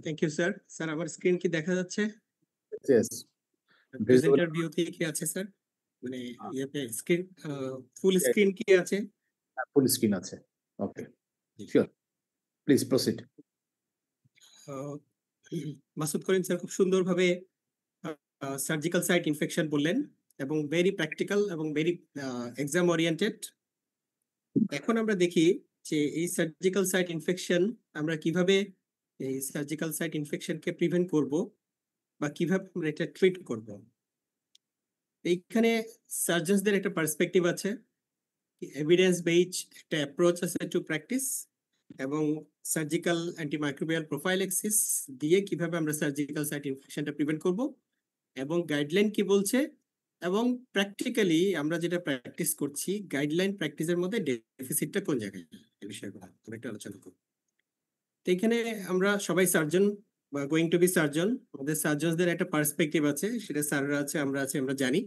Thank you sir. Sir আমার screen কি দেখা যাচ্ছে? Yes, visible. প্রেজেন্টার ভিউ কি আছে স্যার? মানে ইয়েতে স্ক্রিন ফুল স্ক্রিন কি আছে? Full screen আছে. Okay, জি। sure. Please proceed. Ah, Masud Karim sir খুব সুন্দরভাবে সার্জিক্যাল সাইট ইনফেকশন বললেন এবং ভেরি প্র্যাকটিক্যাল এবং ভেরি এক্সাম ওরিয়েন্টেড। এখন আমরা দেখি যে এই সার্জিক্যাল সাইট ইনফেকশন আমরা কিভাবে এই সার্জিক্যাল সাইট ইনফেকশনকে প্রিভেন্ট করব বা কিভাবে আমরা এটা ট্রিট করব। এইখানে সার্জনসদের একটা পার্সপেক্টিভ আছে, এভিডেন্স বেসড একটা অ্যাপ্রোচ আছে টু প্র্যাকটিস, এবং সার্জিক্যাল অ্যান্টিমাইক্রোবিয়াল প্রোফাইলেক্সিস দিয়ে কিভাবে আমরা সার্জিক্যাল সাইট ইনফেকশনটা প্রিভেন্ট করব এবং গাইডলাইন কি বলছে, এবং প্র্যাকটিক্যালি আমরা যেটা প্র্যাকটিস করছি গাইডলাইন প্র্যাকটিসের মধ্যে ডেফিসিটটা কোন জায়গায়, এই বিষয়গুলো আমরা একটু আলোচনা করব। তো এখানে আমরা সবাই সার্জন বা গোয়িং টু বি সার্জন, আমাদের সার্জনসদের একটা পার্সপেক্টিভ আছে, সেটা স্যাররা আছে, আমরা জানি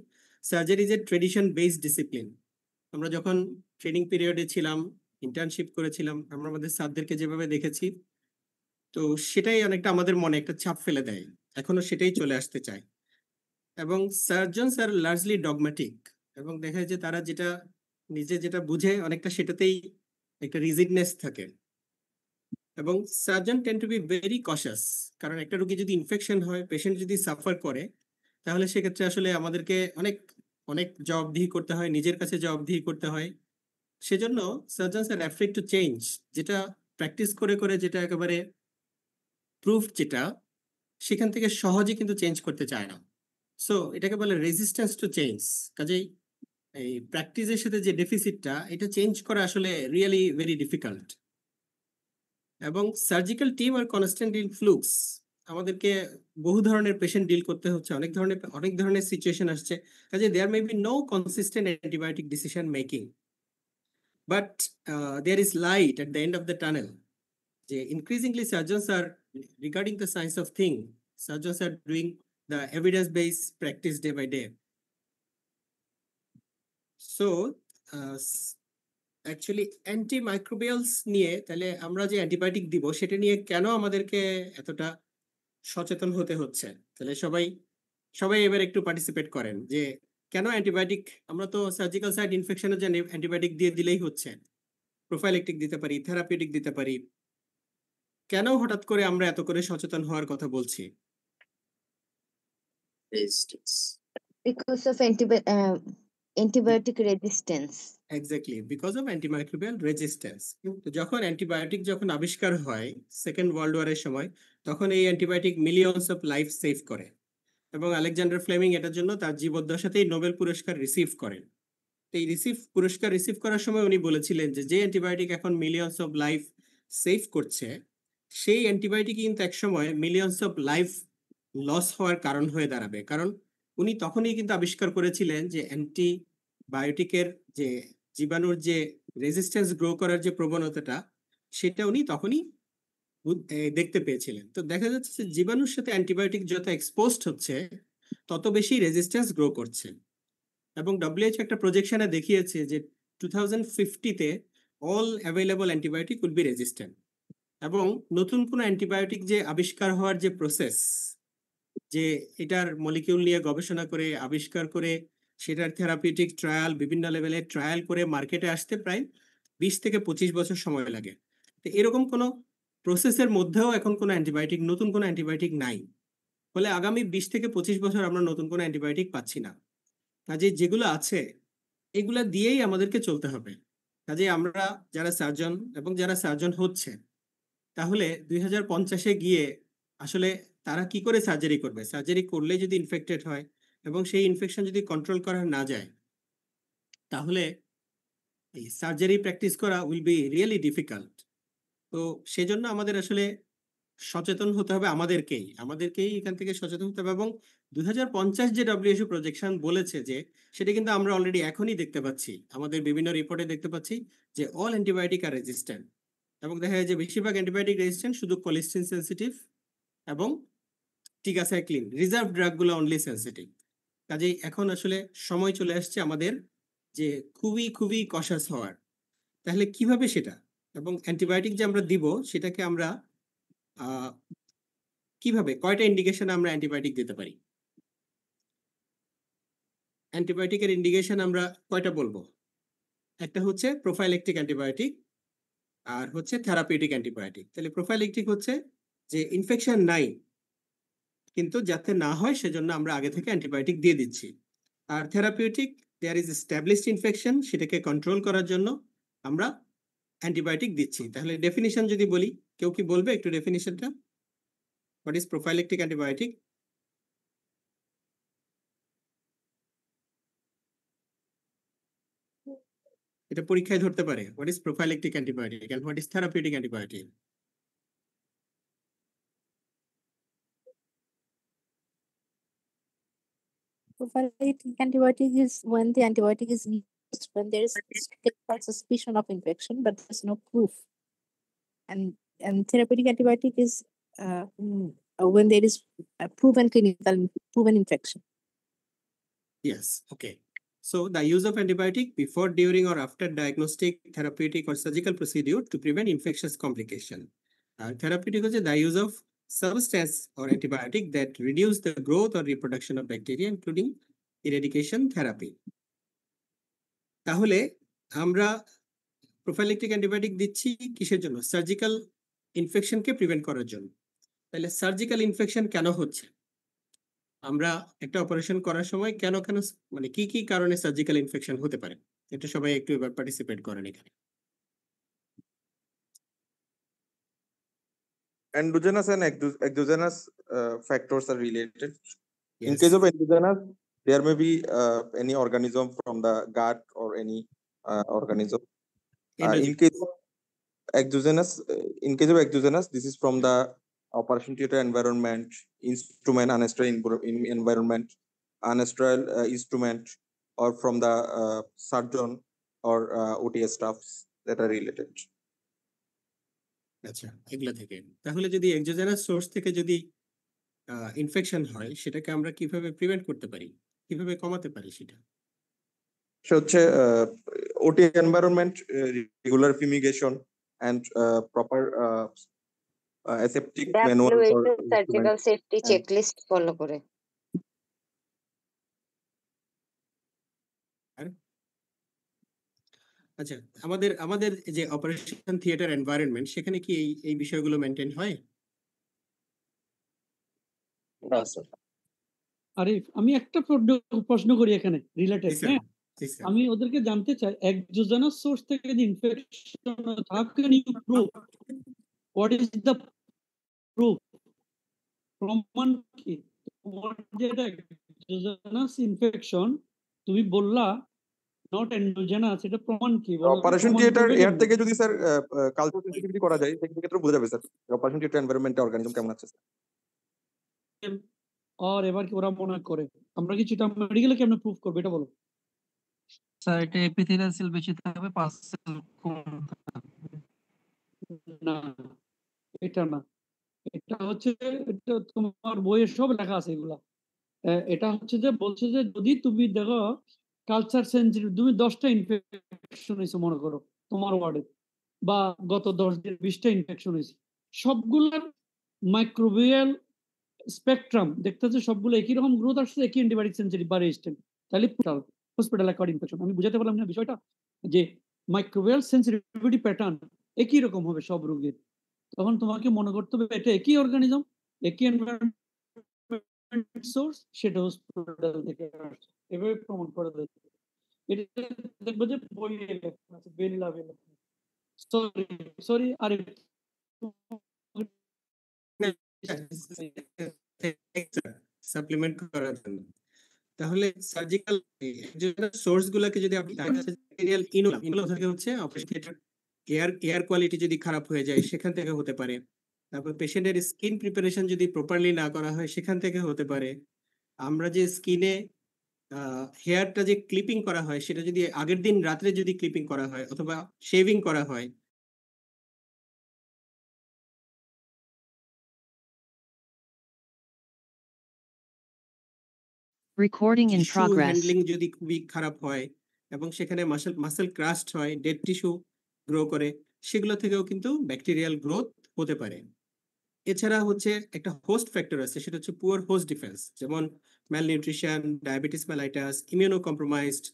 surgery is a tradition based discipline. আমরা যখন ট্রেনিং পিরিয়ডে ছিলাম, ইন্টার্নশিপ করেছিলাম, আমরা আমাদের স্যারদেরকে যেভাবে দেখেছি, তো সেটাই অনেকটা আমাদের মনে একটা ছাপ ফেলে দেয়, এখনো সেটাই চলে আসতে চায়। এবং সার্জনস আর লার্জলি ডগম্যাটিক, এবং দেখা যায় যে তারা যেটা যেটা বুঝে অনেকটা সেটাতেই একটা রিজিডনেস থাকে। এবং surgeon tend two be very কশাস, কারণ একটা রোগী যদি ইনফেকশন হয়, পেশেন্ট যদি সাফার করে, তাহলে সেক্ষেত্রে আসলে আমাদেরকে অনেক অনেক জবাবদিহি করতে হয়, নিজের কাছে জবাবদিহি করতে হয়। সেজন্য surgeons R afraid to change, যেটা প্র্যাকটিস করে করে যেটা একেবারে প্রুফ, যেটা সেখান থেকে সহজে কিন্তু চেঞ্জ করতে চায় না। সো এটাকে বলে রেজিস্ট্যান্স টু চেঞ্জ। কাজেই এই প্র্যাকটিসের সাথে যে ডেফিসিটটা, এটা চেঞ্জ করা আসলে রিয়েলি ভেরি ডিফিকাল্ট। এবং সার্জিক্যাল টিম আর কনস্ট্যান্ট ইন ফ্লুক্স, আমাদেরকে বহু ধরনের পেশেন্ট ডিল করতে হচ্ছে, অনেক ধরনের সিচুয়েশন আসছে, কাজে there may be no consistent antibiotic decision making, but there is light at the end of the tunnel. যে increasingly surgeons are regarding the science of thing, surgeons are doing the evidence based practice day by day. So actually antimicrobials নিয়ে তাহলে আমরা যে antibiotic দিব সেটা নিয়ে কেন আমাদেরকে এতটা সচেতন হতে হচ্ছে, তাহলে সবাই সবাই এবার একটু পার্টিসিপেট করেন যে কেন অ্যান্টিবায়োটিক। আমরা তো সার্জিক্যাল সাইট ইনফেকশনের জন্য অ্যান্টিবায়োটিক দিয়ে দিলেই হচ্ছে, প্রোফাইলেকটিক দিতে পারি, থেরাপিউটিক দিতে পারি, কেন হঠাৎ করে আমরা এত করে সচেতন হওয়ার কথা বলছি? Because of antibiotic resistance. Exactly, because of antimicrobial resistance. তো যখন অ্যান্টিবায়োটিক যখন আবিষ্কার হয় সেকেন্ড ওয়ার্ল্ড ওয়ারের সময়, তখন এই antibiotic millions of life save করে, এবং আলেকজান্ডার ফ্লেমিং এটার জন্য তার জীবদ্দশাতেই নোবেল পুরস্কার রিসিভ করেন। এই পুরস্কার রিসিভ করার সময় উনি বলেছিলেন যে যে অ্যান্টিবায়োটিক এখন মিলিয়নস অফ লাইফ সেভ করছে, সেই অ্যান্টিবায়োটিক কিন্তু একসময় মিলিয়নস অফ লাইফ লস হওয়ার কারণ হয়ে দাঁড়াবে। কারণ উনি তখনই কিন্তু আবিষ্কার করেছিলেন যে অ্যান্টিবায়োটিকের যে জীবাণুর যে রেজিস্ট্যান্স গ্রো করার যে প্রবণতাটা, সেটা উনি তখনই দেখতে পেয়েছিলেন। তো দেখা যাচ্ছে যে জীবাণুর সাথে অ্যান্টিবায়োটিক যত এক্সপোজড হচ্ছে, তত বেশি রেজিস্ট্যান্স গ্রো করছে। এবং ডব্লিউএইচও একটা প্রজেকশনে দেখিয়েছে যে 2050-তে all available antibiotic will be resistant. এবং নতুন কোনো অ্যান্টিবায়োটিক যে আবিষ্কার হওয়ার যে প্রসেস, যে এটার মলিকিউল নিয়ে গবেষণা করে আবিষ্কার করে সেটার থেরাপিউটিক ট্রায়াল, বিভিন্ন লেভেলের ট্রায়াল করে মার্কেটে আসতে প্রায় 20 থেকে 25 বছর সময় লাগে। তো এরকম কোনো প্রসেসের মধ্যেও এখন কোনো অ্যান্টিবায়োটিক, নতুন কোনো অ্যান্টিবায়োটিক নাই, ফলে আগামী 20 থেকে 25 বছর আমরা নতুন কোনো অ্যান্টিবায়োটিক পাচ্ছি না। কাজে যেগুলো আছে এগুলা দিয়েই আমাদেরকে চলতে হবে। কাজে আমরা যারা সার্জন এবং যারা সার্জন হচ্ছে, তাহলে 2050-এ গিয়ে আসলে তারা কি করে সার্জারি করবে? সার্জারি করলে যদি ইনফেক্টেড হয় এবং সেই ইনফেকশন যদি কন্ট্রোল করা না যায়, তাহলে এই সার্জারি প্র্যাকটিস করা উইল বি রিয়েলি ডিফিকাল্ট। তো সেজন্য আমাদের আসলে সচেতন হতে হবে, আমাদেরকেই এখান থেকে সচেতন হতে হবে। এবং 2050 যে ডব্লিউএইচও প্রজেকশন বলেছে, যে সেটা কিন্তু আমরা অলরেডি এখনই দেখতে পাচ্ছি, আমাদের বিভিন্ন রিপোর্টে দেখতে পাচ্ছি যে অল অ্যান্টিবায়োটিক আর রেজিস্ট্যান্ট। এবং দেখা যায় যে বেশিরভাগ অ্যান্টিবায়োটিক রেজিস্ট্যান্ট শুধু কোলিস্টিন সেন্সিটিভ এবং টিগাসাইক্লিন রিজার্ভ ড্রাগগুলো অনলি সেন্সিটিভ। কাজেই এখন আসলে সময় চলে আসছে আমাদের যে খুবই খুবই কশাস হওয়ার। তাহলে কিভাবে সেটা, এবং অ্যান্টিবায়োটিক যে আমরা দিব সেটাকে আমরা কিভাবে কয়টা ইন্ডিকেশন আমরা অ্যান্টিবায়োটিক দিতে পারি? অ্যান্টিবায়োটিকের ইন্ডিকেশন আমরা কয়টা বলবো? একটা হচ্ছে প্রোফাইলেকটিক অ্যান্টিবায়োটিক, আর হচ্ছে থেরাপিউটিক অ্যান্টিবায়োটিক। তাহলে প্রোফাইলেকটিক হচ্ছে যে ইনফেকশন নাই কিন্তু যাতে না হয় সেজন্য আমরা আগে থেকে অ্যান্টিবায়োটিক দিয়ে দিচ্ছি। আর therapeutic, there is established infection, সেটাকে কন্ট্রোল করার জন্য আমরা অ্যান্টিবায়োটিক দিচ্ছি। তাহলে ডেফিনিশন যদি বলি, কেউ কি বলবে একটু ডেফিনিশনটা? What is prophylactic antibiotic? এটা পরীক্ষায় ধরতে পারে। What is prophylactic antibiotic and what is therapeutic antibiotic? Prophylactic antibiotic is when the antibiotic is used when there is a suspicion of infection, but there's no proof. And therapeutic antibiotic is when there is a proven infection. Yes, okay. So the use of antibiotic before, during, or after diagnostic, therapeutic, or surgical procedure to prevent infectious complication. Therapeutic is the use of substance or antibiotic that reduce the growth or reproduction of bacteria, including eradication therapy. তাহলে আমরা prophylactic antibiotic দিচ্ছি কিসের জন্য? Surgical ইনফেকশনকে prevent করার জন্য। তাহলে surgical infection কেন হচ্ছে? আমরা একটা অপারেশন করার সময় কেন কেন মানে কি কি কারণে সার্জিক্যাল ইনফেকশন হতে পারে, এটা সবাই একটু এবার পার্টিসিপেট করেন এখানে। Endogenous and exogenous factors are related. In Yes. case of endogenous, there may be any organism from the gut or any organism. In case of exogenous, this is from the operation theater environment, instrument, anesthesia environment, anesthesia instrument, or from the surgeon or OTS staffs that are related. আচ্ছা, এগুলা থেকে। তাহলে যদি exogenous source থেকে যদি infection হয়, সেটাকে আমরা কিভাবে প্রিভেন্ট করতে পারি, কিভাবে কমাতে পারি সেটা? সে হচ্ছে OT environment, regular fumigation and proper aseptic manual for surgical safety checklist follow করে। আচ্ছা, আমাদের আমাদের যে অপারেশন থিয়েটার এনভায়রনমেন্ট, সেখানে কি এই বিষয়গুলো মেনটেন হয়? না স্যার। আরিফ, আমি একটা প্রশ্ন করি এখানে রিলেটেড। জি স্যার, হ্যাঁ, জি স্যার। আমি ওদেরকে জানতে চাই, এক্সোজেনাস সোর্স থেকে যদি infection, how can you prove? What is the proof? প্রমাণ কি? তোমার যেটা এক্সোজেনাস ইনফেকশন তুমি বললা নট এন্ডোজেনাস, এটা প্রমাণ কি? অপারেশন থিয়েটার এর থেকে যদি স্যার কালচার সেনসিটিভিটি করা যায়, সেই ক্ষেত্রে বোঝা যাবে স্যার অপারেশন থিয়েটার এনভায়রনমেন্টে অর্গানিজম কেমন আছে। আর এবার কি ওরা মনে করে আমরা কি সেটা মেডিকেলে কেমনে প্রুফ করব, এটা বলো। স্যার এটা এপিথেলিয়াল সেল বেশি থাকবে, পাস সেল কম থাকবে। না, এটা না, এটা হচ্ছে, এটা তোমার বইয়ে সব লেখা আছে এগুলা। এটা হচ্ছে যে বলছে যে যদি তুমি দেখো কালচার সেনসিটিভ, তুমি 10টা ইনফেকশন হয়েছে মনে করো তোমার ওয়ার্ডে, বা গত 10 দিন 20টা ইনফেকশন হয়েছে, সবগুলোর মাইক্রোবিয়াল স্পেকট্রাম দেখতেছে সবগুলো একই রকম গ্রোথ আসছে, একই অ্যান্টিবায়োটিক সেনসিটিভ বা রেজিস্ট্যান্ট, তাহলে হসপিটাল অ্যাকোয়ার্ড ইনফেকশন। আমি বুঝাতে পারলাম না বিষয়টা, যে মাইক্রোবিয়াল সেনসিটিভিটি প্যাটার্ন একই রকম হবে সব রোগীর, তখন তোমাকে মনে করতে হবে এটা একই অর্গানিজম, একই এনভায়রনমেন্ট সোর্স, সেটা হসপিটাল থেকে আসছে, এভাবে প্রমাণ করে দেয়। এটা দেখবো যে বইয়ে লেখা আছে, বেলিলা বেলা। সরি আর সাপ্লিমেন্ট করার জন্য। তাহলে সার্জিক্যাল সোর্স গুলাকে যদি আপনি ব্যাকটেরিয়াল ইনফেকশন থেকে হচ্ছে অপারেশন থিয়েটার এয়ার কোয়ালিটি যদি খারাপ হয়ে যায় সেখান থেকে হতে পারে। তারপর পেশেন্টের স্কিন প্রিপারেশন যদি প্রপারলি না করা হয় সেখান থেকে হতে পারে। আমরা যে স্কিনে হেয়ারটা যে ক্লিপিং করা হয় সেটা যদি আগের দিন রাত্রে যদি ক্লিপিং করা হয় অথবা শেভিং করা হয়, Recording in progress. হ্যান্ডলিং যদি খুবই খারাপ হয় এবং সেখানে মাসেল ক্রাস্ট হয়, ডেড টিস্যু গ্রো করে, সেগুলো থেকেও কিন্তু ব্যাকটেরিয়াল গ্রোথ হতে পারে। এছাড়া হচ্ছে একটা হোস্ট ফ্যাক্টর আছে, সেটা হচ্ছে পুয়ার হোস্ট ডিফেন্স, যেমন malnutrition, diabetes mellitus, immuno compromised,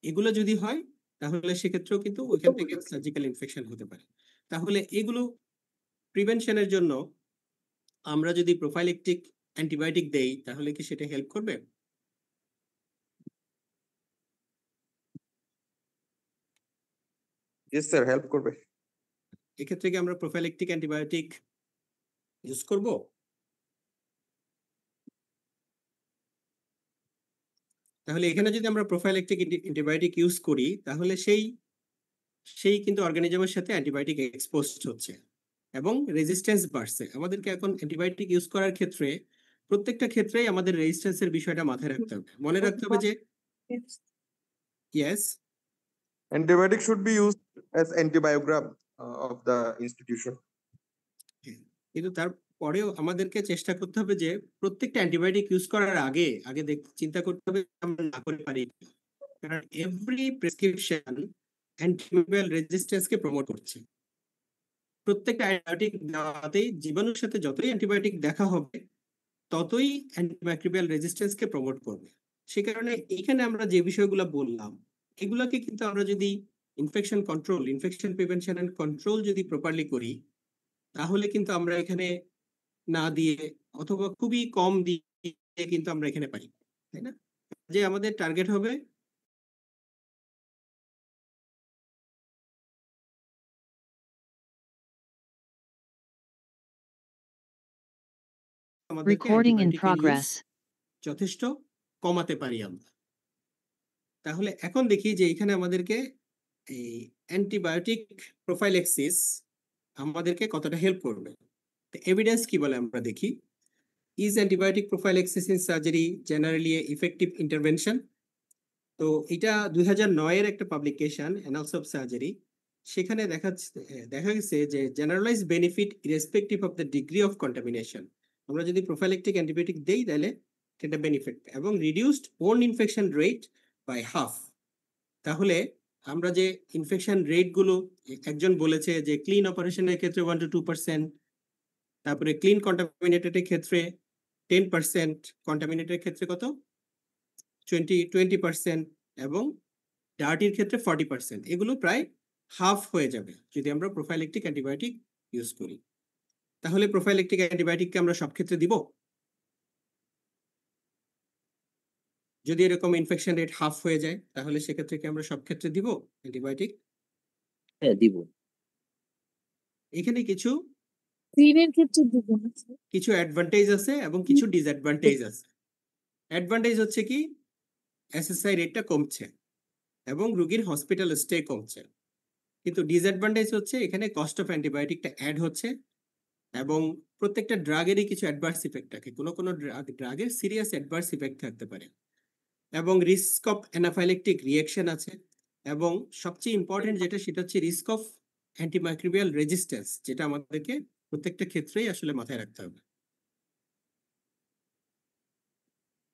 এগুলো যদি হয় তাহলে সেক্ষেত্রেও কিন্তু ওইখান থেকে সার্জিক্যাল ইনফেকশন হতে পারে। তাহলে এগুলো প্রিভেনশনের জন্য আমরা যদি প্রোফাইলেকটিক অ্যান্টিবায়োটিক দেই তাহলে কি সেটা হেল্প করবে? ইয়েস স্যার, হেল্প করবে। এক্ষেত্রে কি আমরা প্রোফাইলেকটিক অ্যান্টিবায়োটিক ইউজ করব? তাহলে এখানে যদি আমরা প্রোফাইলেকটিক অ্যান্টিবায়োটিক ইউজ করি তাহলে সেই কিন্তু অর্গানিজমের সাথে অ্যান্টিবায়োটিক এক্সপোজড হচ্ছে এবং রেজিস্ট্যান্স বাড়ছে। আমাদেরকে এখন অ্যান্টিবায়োটিক ইউজ করার ক্ষেত্রে প্রত্যেকটা ক্ষেত্রেই আমাদের রেজিস্ট্যান্সের বিষয়টা মাথায় রাখতে হবে, মনে রাখতে হবে যে yes, Antibiotic should be used as antibiogram of the institution. কিন্তু তারপরেও আমাদেরকে চেষ্টা করতে হবে যে প্রত্যেকটা অ্যান্টিবায়োটিক ইউজ করার আগে আগে চিন্তা করতে হবে আমরা না করে পারি, কারণ এভরি প্রেসক্রিপশন অ্যান্টিমাইক্রোবিয়াল রেজিস্ট্যান্সকে প্রমোট করছে। প্রত্যেকটা অ্যান্টিবায়োটিক দেওয়াতেই জীবাণুর সাথে যতই অ্যান্টিবায়োটিক দেখা হবে ততই অ্যান্টিমাইক্রোবিয়াল রেজিস্ট্যান্সকে প্রমোট করবে। সে কারণে এখানে আমরা যে বিষয়গুলো বললাম এগুলোকে কিন্তু আমরা যদি infection control, infection prevention and control যদি প্রপারলি করি তাহলে কিন্তু আমরা এখানে না দিয়ে অথবা খুবই কম দিয়ে কিন্তু আমরা এখানে পারি, তাই না? যে আমাদের টার্গেট হবে Recording in progress. যথেষ্ট কমাতে পারি আমরা। তাহলে এখন দেখি যে এখানে আমাদেরকে এই অ্যান্টিবায়োটিক প্রোফাইলেক্সিস আমাদেরকে কতটা হেল্প করবে। এভিডেন্স কি বলে আমরা দেখি। Is antibiotic prophylaxis in surgery generally effective intervention? তো এটা 2009 একটা পাবলিকেশন অ্যানালস অফ সার্জারি, সেখানে দেখা গেছে যে generalise benefit irrespective of the degree of contamination. আমরা যদি প্রোফাইলেকটিক অ্যান্টিবায়োটিক দেই তাহলে সেটা বেনিফিট এবং reduced wound infection rate by half. তাহলে আমরা যে ইনফেকশন রেট গুলো একজন বলেছে যে ক্লিন অপারেশনের ক্ষেত্রে 1 to 2%, তারপরে ক্লিন কন্টামিনেটেডের ক্ষেত্রে 10%, কন্টামিনেটেড ক্ষেত্রে কত 20% এবং ডার্টির ক্ষেত্রে 40%, এগুলো প্রায় হাফ হয়ে যাবে যদি আমরা প্রোফাইলেকটিক অ্যান্টিবায়োটিক ইউজ করি। তাহলে প্রোফাইলেকটিক অ্যান্টিবায়োটিককে আমরা সব ক্ষেত্রে দিব? যদি এরকম ইনফেকশন রেট হাফ হয়ে যায় তাহলে সেক্ষেত্রে কি আমরা সব ক্ষেত্রে দিব অ্যান্টিবায়োটিক? হ্যাঁ, দিব। এখানে কিছু ক্লিনের ক্ষেত্রে দিব না। কিছু অ্যাডভান্টেজ আছে এবং কিছু ডিসঅ্যাডভান্টেজ আছে। অ্যাডভান্টেজ হচ্ছে কি এসএসআই রেটটা কমছে এবং রোগীর হসপিটাল স্টে কমছে, কিন্তু ডিসঅ্যাডভান্টেজ হচ্ছে এখানে কস্ট অফ অ্যান্টিবায়োটিকটা অ্যাড হচ্ছে এবং প্রত্যেকটা ড্রাগেরই কিছু অ্যাডভার্স ইফেক্ট থাকে, কোনো ড্রাগের সিরিয়াস অ্যাডভার্স ইফেক্ট থাকতে পারে এবং রিস্ক অফ অ্যানাফাইলেকটিক রিঅ্যাকশন আছে এবং সবচেয়ে ইম্পর্টেন্ট যেটা সেটা হচ্ছে রিস্ক অফ অ্যান্টিমাইক্রোবিয়াল রেজিস্ট্যান্স, যেটা আমাদেরকে প্রত্যেকটা ক্ষেত্রেই আসলে মাথায় রাখতে হবে।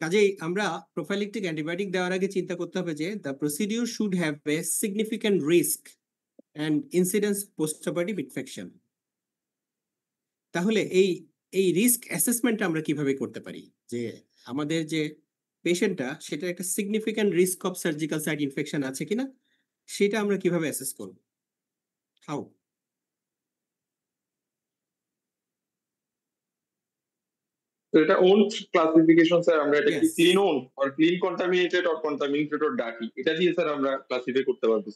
কাজেই আমরা প্রোফাইলেকটিক অ্যান্টিবায়োটিক দেওয়ার আগে চিন্তা করতে হবে যে the procedure should have a significant risk and incidence post operative infection. তাহলে এই রিস্ক অ্যাসেসমেন্টটা আমরা কিভাবে করতে পারি যে আমাদের যে পেশেন্টটা সেটা একটা significant risk of surgical site infection আছে কিনা সেটা আমরা কিভাবে অ্যাসেস করব? হাউ? তো এটা ওন ক্লাসিফিকেশন স্যার, আমরা এটা কি Yes. Clean wound or clean contaminated or contaminated or dirty, এটা দিয়ে স্যার আমরা ক্লাসিফাই করতে পারবো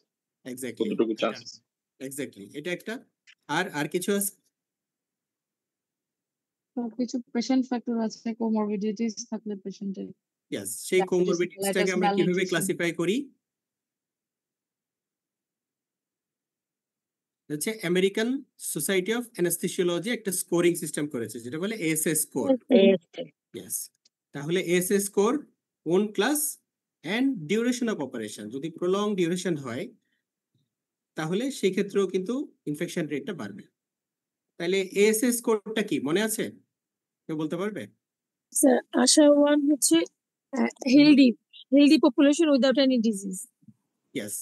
এক্স্যাক্টলি, কতটুকু চান্স। এক্স্যাক্টলি এটা একটা। আর কিছু আছে? কিছু পেশেন্ট ফ্যাক্টর আছে, কোমরবিডিটিস থাকলে পেশেন্টের। ইয়েস, সেই Diabetes কোমরবিডিটিসটাকে mellitus, আমরা কিভাবে malnutrition. ক্লাসিফাই করি? হচ্ছে আমেরিকান সোসাইটি অফ অ্যানাস্থেসিওলজি একটা স্কোরিং সিস্টেম করেছে যেটা বলে এএসএস স্কোর। ইয়েস, তাহলে ASS score wound class and duration of operation, যদি প্রলং ডিউরেশন হয় তাহলে সেই ক্ষেত্রেও কিন্তু ইনফেকশন রেটটা বাড়বে। তাহলে এএসএস স্কোরটা কি মনে আছে? কেউ বলতে পারবে? স্যার আশা 1 হচ্ছে healthy population without any disease. Yes,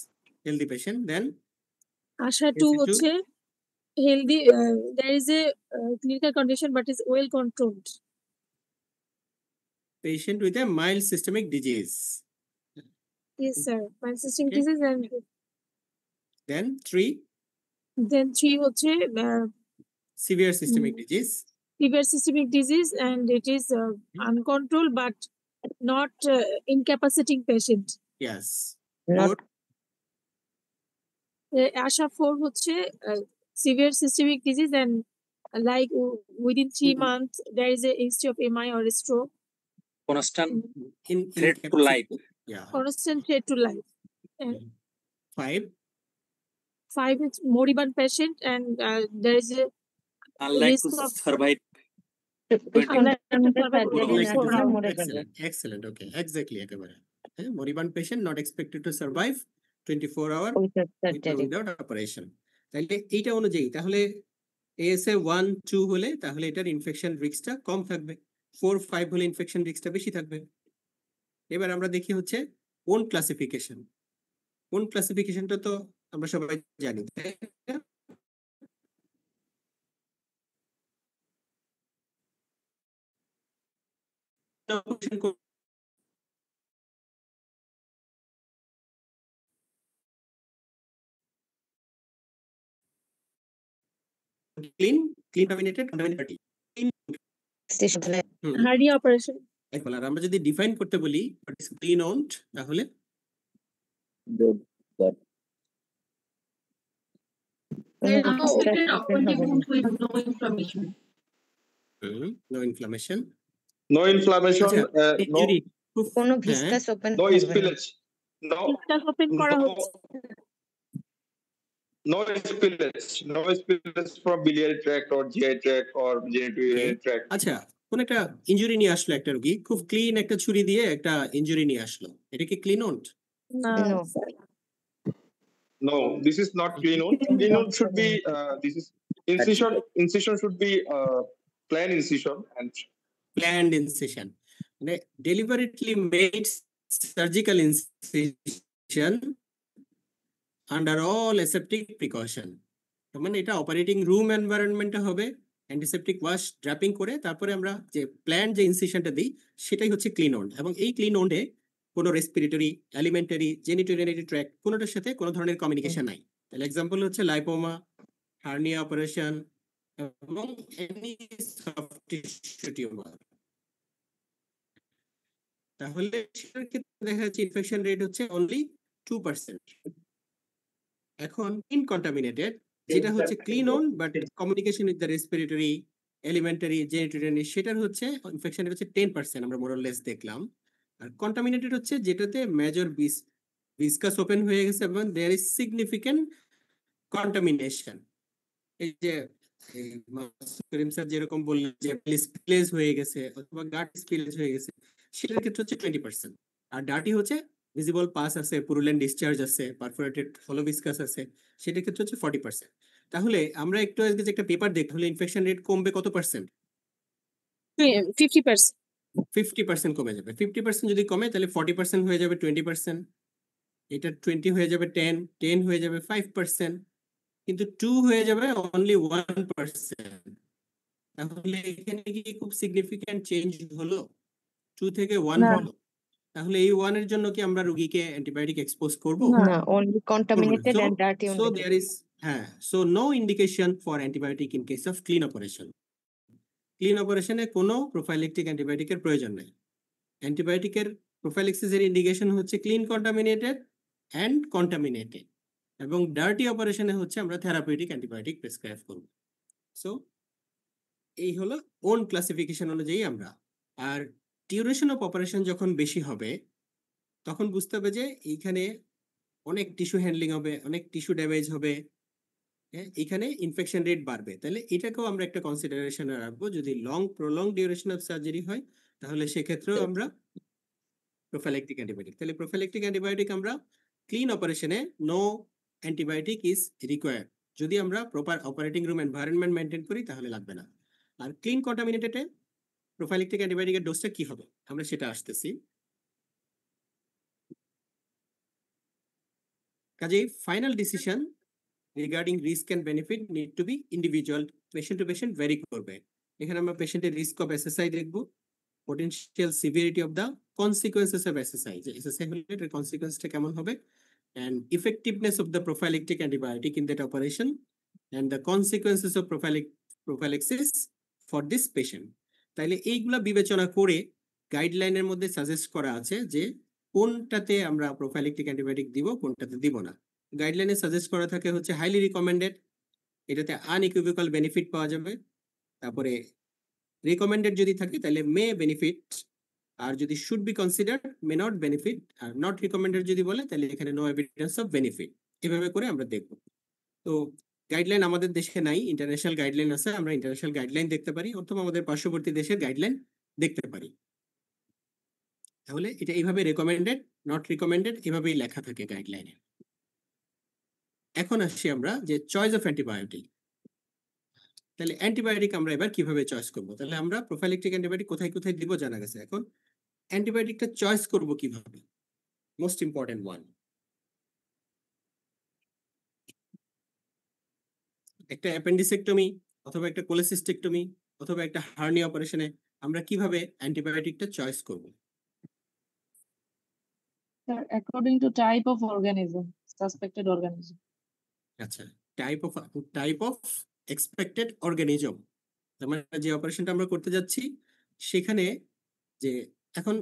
healthy patient. Then ASA 2 হচ্ছে healthy, there is a clinical condition but is well controlled. Patient with a mild systemic disease. Yes, sir. My system Okay. disease and Then 3, then 3 হচ্ছে severe systemic disease. severe systemic disease and it is uncontrolled but not incapacitating patient. Yes. Not 4, ASHA 4 হচ্ছে severe systemic disease and like within 3 months there is a history of MI or stroke. Constant in threat to incapacity. life. Yeah. Constant threat to life. And 5, 5 is moribund patient and there is a Unlike risk to of survive excellent. Okay, exactly. একেবারে moribund patient not expected to survive 24 hour without operation. তাহলে এইটা অনুযায়ী তাহলে ASA 1 2 হলে তাহলে এটার infection রিস্কটা কম থাকবে, 4 5 হলে ইনফেকশন রিস্কটা বেশি থাকবে। এবার আমরা দেখি হচ্ছে ওন ক্লাসিফিকেশন। ওন ক্লাসিফিকেশনটা তো আমরা সবাই জানি, তাই না? clean contaminated contaminated hernia operation. এখন আর আমরা যদি ডিফাইন করতে বলি what is clean owned তাহলে no inflammation, No inflammation, no, কোনো viscous open no হবে না। spillage, no, Viscous open করা হচ্ছে। no spillage from biliary tract or GI tract or genitourinary tract. আচ্ছা কোন একটা ইনজুরি নিয়ে আসলো একটা রোগী, খুব ক্লিন একটা ছুরি দিয়ে একটা ইনজুরি নিয়ে আসলো, এটা কি clean wound? No. No, this is not clean owned. Clean owned should be this is incision should be planned incision and planned incision, মানে deliberately made surgical incision under all aseptic precaution. মানে এটা operating room এনভায়রনমেন্টে হবে, antiseptic wash draping করে তারপরে আমরা যে plan যে ইনসিশনটা দিই সেটাই হচ্ছে ক্লিন ওন্ড। এবং এই ক্লিন ওন্ডে কোনো রেসপিরেটরি, অ্যালিমেন্টারি, জেনিটোরিয়ারি ট্র্যাক্ট কোনোটার সাথে কোনো ধরনের কমিউনিকেশন নাই। তাহলে এক্সাম্পল হচ্ছে লাইপোমা, হার্নিয়া অপারেশন এবং এনি সফট টিস্যু টিউমার। তাহলে সেটার ক্ষেত্রে দেখা যাচ্ছে ইনফেকশন রেট হচ্ছে অনলি 2%। এখন ইনকন্টামিনেটেড যেটা হচ্ছে clean wound but communication with the respiratory, alimentary, genitourinary, সেটার হচ্ছে ইনফেকশন রেট হচ্ছে 10% আমরা মোরলেস দেখলাম। আর কন্টামিনেটেড হচ্ছে যেটাতে মেজর ভিসকাস ওপেন হয়ে গেছে এবং দেয়ার ইজ সিগনিফিক্যান্ট কন্টামিনেশন। এই যে করিম স্যার যেরকম বললেন যে স্পিলেজ হয়ে গেছে অথবা গাট স্পিলেজ হয়ে গেছে, সেটার ক্ষেত্রে হচ্ছে 20%। আর ডার্টি হচ্ছে ভিজিবল পাস আছে, পুরুলেন্ট ডিসচার্জ আছে, পারফোরেটেড হলো ভিসকাস আছে, সেটার ক্ষেত্রে হচ্ছে 40%। তাহলে আমরা একটু আজকে যে একটা পেপার দেখতে হলে ইনফেকশন রেট কমবে কত পার্সেন্ট? 50%. 50% কমে যাবে। 50% যদি কমে তাহলে 40% হয়ে যাবে 20%, এটা 20 হয়ে যাবে 10 হয়ে যাবে 5%, কিন্তু 2 হয়ে যাবে অনলি 1%। তাহলে এখানে কি খুব সিগনিফিক্যান্ট চেঞ্জ হলো? 2 থেকে 1 হলো। তাহলে এই 1 এর জন্য কি আমরা রোগীকে অ্যান্টিবায়োটিক এক্সপোজ করব? না, only contaminated and dirty So only. there is so no indication for antibiotic in case of clean operation. Clean অপারেশনে কোনো প্রোফাইলেক্টিক অ্যান্টিবায়োটিকের প্রয়োজন নেই। অ্যান্টিবায়োটিকের প্রোফাইলেক্সিসের ইন্ডিকেশন হচ্ছে ক্লিন কন্টামিনেটেড অ্যান্ড কন্টামিনেটেড, এবং ডার্টি অপারেশনে হচ্ছে আমরা থেরাপিউটিক অ্যান্টিবায়োটিক প্রেসক্রাইব করব। সো এই হলো ওন ক্লাসিফিকেশন অনুযায়ী আমরা। আর ডিউরেশন অফ অপারেশন যখন বেশি হবে তখন বুঝতে হবে যে এইখানে অনেক টিস্যু হ্যান্ডলিং হবে, অনেক টিস্যু ড্যামেজ হবে, এখানে ইনফেকশন রেট বাড়বে। তাহলে এটাকেও আমরা একটা কনসিডারেশনে রাখবো। যদি প্রলং ডিউরেশন অফ সার্জারি হয় তাহলে সেক্ষেত্রেও আমরা প্রোফাইলেক্টিক অ্যান্টিবায়োটিক, তাহলে প্রোফাইলেক্টিক অ্যান্টিবায়োটিক আমরা ক্লিন অপারেশনে নো অ্যান্টিবায়োটিক ইজ রিকোয়ার্ড। যদি আমরা proper operating room environment maintain করি তাহলে লাগবে না। আর ক্লিন কন্টামিনেটেডে প্রোফাইলেক্টিক অ্যান্টিবায়োটিকের ডোজটা কি হবে আমরা সেটা আসতেছি। কাজেই final decision regarding risk and benefit need to be individual, patient to patient vary করবে। এখানে আমরা পেশেন্টের রিস্ক অফ এসএসআই দেখব, potential severity of the consequences of SSI, যে SSI হলে এটার consequenceটা কেমন হবে, and effectiveness of the prophylactic antibiotic in that operation, and the consequences of prophylaxis for this patient. তাইলে এইগুলা বিবেচনা করে গাইডলাইনের মধ্যে সাজেস্ট করা আছে যে কোনটাতে আমরা প্রোফাইলেক্টিক অ্যান্টিবায়োটিক দিব, কোনটাতে দিব না। গাইডলাইনে সাজেস্ট করা থাকে হচ্ছে হাইলি রিকমেন্ডেড, এটাতে আনইকুইভোকাল বেনিফিট পাওয়া যাবে। তারপরে রিকমেন্ডেড যদি থাকে তাহলে মে বেনিফিট, আর যদি should be considered may not benefit, are not recommended যদি বলে তাহলে এখানে নো এভিডেন্স অফ বেনিফিট। এভাবে করে আমরা দেখব। তো গাইডলাইন আমাদের দেশে নাই, ইন্টারন্যাশনাল গাইডলাইন আছে, আমরা ইন্টারন্যাশনাল গাইডলাইন দেখতে পারি অথবা আমাদের পার্শ্ববর্তী দেশের গাইডলাইন দেখতে পারি। তাহলে এটা এইভাবে রেকমেন্ডেড, নট রিকমেন্ডেড এভাবেই লেখা থাকে গাইডলাইনে। এখন আসছি আমরা যে চয়েস অফ অ্যান্টিবায়োটিক। তাহলে অ্যান্টিবায়োটিক আমরা এবার কিভাবে চয়েস করব? তাহলে আমরা প্রোফাইলেক্টিক অ্যান্টিবায়োটিক কোথায় কোথায় দিব জানা গেছে। এখন অ্যান্টিবায়োটিকটা চয়েস করব কিভাবে? মোস্ট ইম্পর্টেন্ট ওয়ান, একটা অ্যাপেন্ডিসেক্টমি অথবা একটা কোলেসিস্টেক্টমি অথবা একটা হার্নিয়া অপারেশনে আমরা কিভাবে অ্যান্টিবায়োটিকটা চয়েস করব? Sir, according to type of organism, suspected organism. আচ্ছা, টাইপ অফ এক্সপেক্টেড অর্গানিজম। তার মানে যে অপারেশনটা আমরা করতে যাচ্ছি সেখানে যে এখন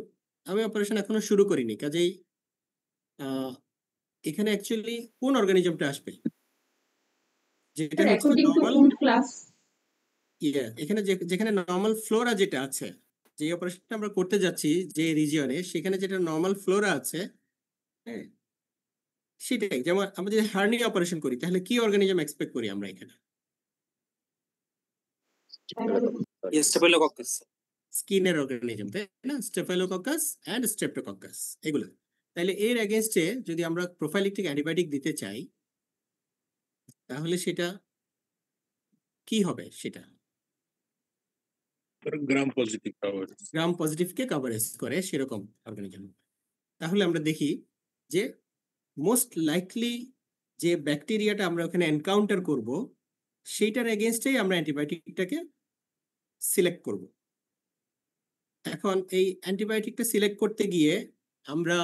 আমি অপারেশন এখনো শুরু করিনি, কাজেই এখানে অ্যাকচুয়ালি কোন অর্গানিজমটা আসবে, যেটা হচ্ছে নরমাল এখানে যেখানে নরমাল ফ্লোরা যেটা আছে, যে অপারেশনটা আমরা করতে যাচ্ছি যে রিজিয়নে, সেখানে যেটা নরমাল ফ্লোরা আছে, হ্যাঁ সেটাই। যেমন আমরা যদি হার্নিয়া অপারেশন করি তাহলে কি অর্গানিজম এক্সপেক্ট করি আমরা এখানে? স্টেফিলোকক্কাস, স্কিনের অর্গানিজম, তাই না? স্টেফাইলোকক্কাস এন্ড স্ট্রেপ্টোকক্কাস এগুলো। তাহলে এর এগেইনস্টে যদি আমরা প্রোফাইলেক্টিক অ্যান্টিবায়োটিক দিতে চাই তাহলে সেটা কি হবে? সেটা গ্রাম পজিটিভ কভারেজ, গ্রাম পজিটিভকে কভারেজ করে সেরকম অর্গানিজম। তাহলে আমরা দেখি যে মোস্ট লাইকলি যে ব্যাকটেরিয়াটা আমরা ওখানে এনকাউন্টার করব সেইটার এগেইনস্টেই আমরা অ্যান্টিবায়োটিকটাকে সিলেক্ট করব। এখন এই অ্যান্টিবায়োটিকটা সিলেক্ট করতে গিয়ে আমরা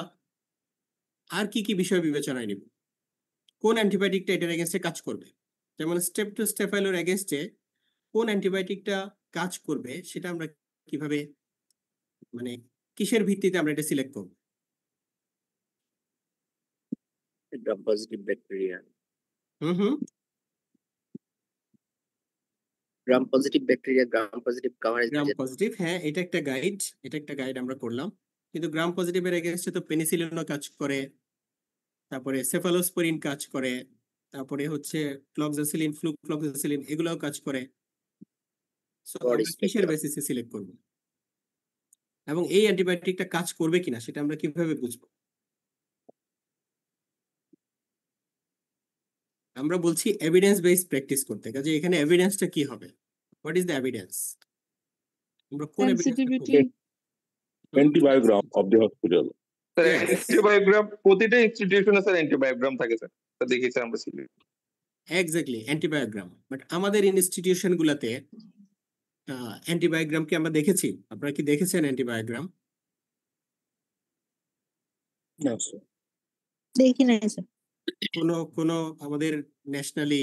আর কি কি বিষয় বিবেচনায় নিব? কোন অ্যান্টিবায়োটিকটা এটার এগেইনস্টে কাজ করবে? যেমন স্টেফাইলোর এগেইনস্টে কোন অ্যান্টিবায়োটিকটা কাজ করবে সেটা আমরা কিভাবে, মানে কিসের ভিত্তিতে আমরা এটা সিলেক্ট করব? Gram positive bacteria, gram positive bacteria, gram positive coverage. Gram positive, হ্যাঁ এটা একটা গাইড আমরা করলাম। কিন্তু গ্রাম পজিটিভের এগেইনস্টে তো পেনিসিলিনও কাজ করে, তারপরে সেফালোস্পোরিন কাজ করে, তারপরে হচ্ছে ফ্লক্সাসিলিন, ফ্লুক্লক্সাসিলিন এগুলোও কাজ করে। সো আমরা কিসের বেসিসে সিলেক্ট করব এবং এই অ্যান্টিবায়োটিকটা কাজ করবে কিনা সেটা আমরা কিভাবে বুঝবো? আমরা বলছি এভিডেন্স বেসড প্র্যাকটিস করতে, কাজে এখানে এভিডেন্সটা কি হবে? What is the evidence? আমরা কোন Sensitivity. Antibiogram of the hospital. Sir antibiogram প্রতিটা ইনস্টিটিউশনে স্যার অ্যান্টিবায়োগ্রাম থাকে স্যার, দেখেছি আমরা সিলেক্ট। এক্স্যাক্টলি অ্যান্টিবায়োগ্রাম, বাট আমাদের ইনস্টিটিউশন গুলাতে অ্যান্টিবায়োগ্রাম কি আমরা দেখেছি? আপনারা কি দেখেছেন অ্যান্টিবায়োগ্রাম? দেখি নাই স্যার। কোনো আমাদের ন্যাশনালি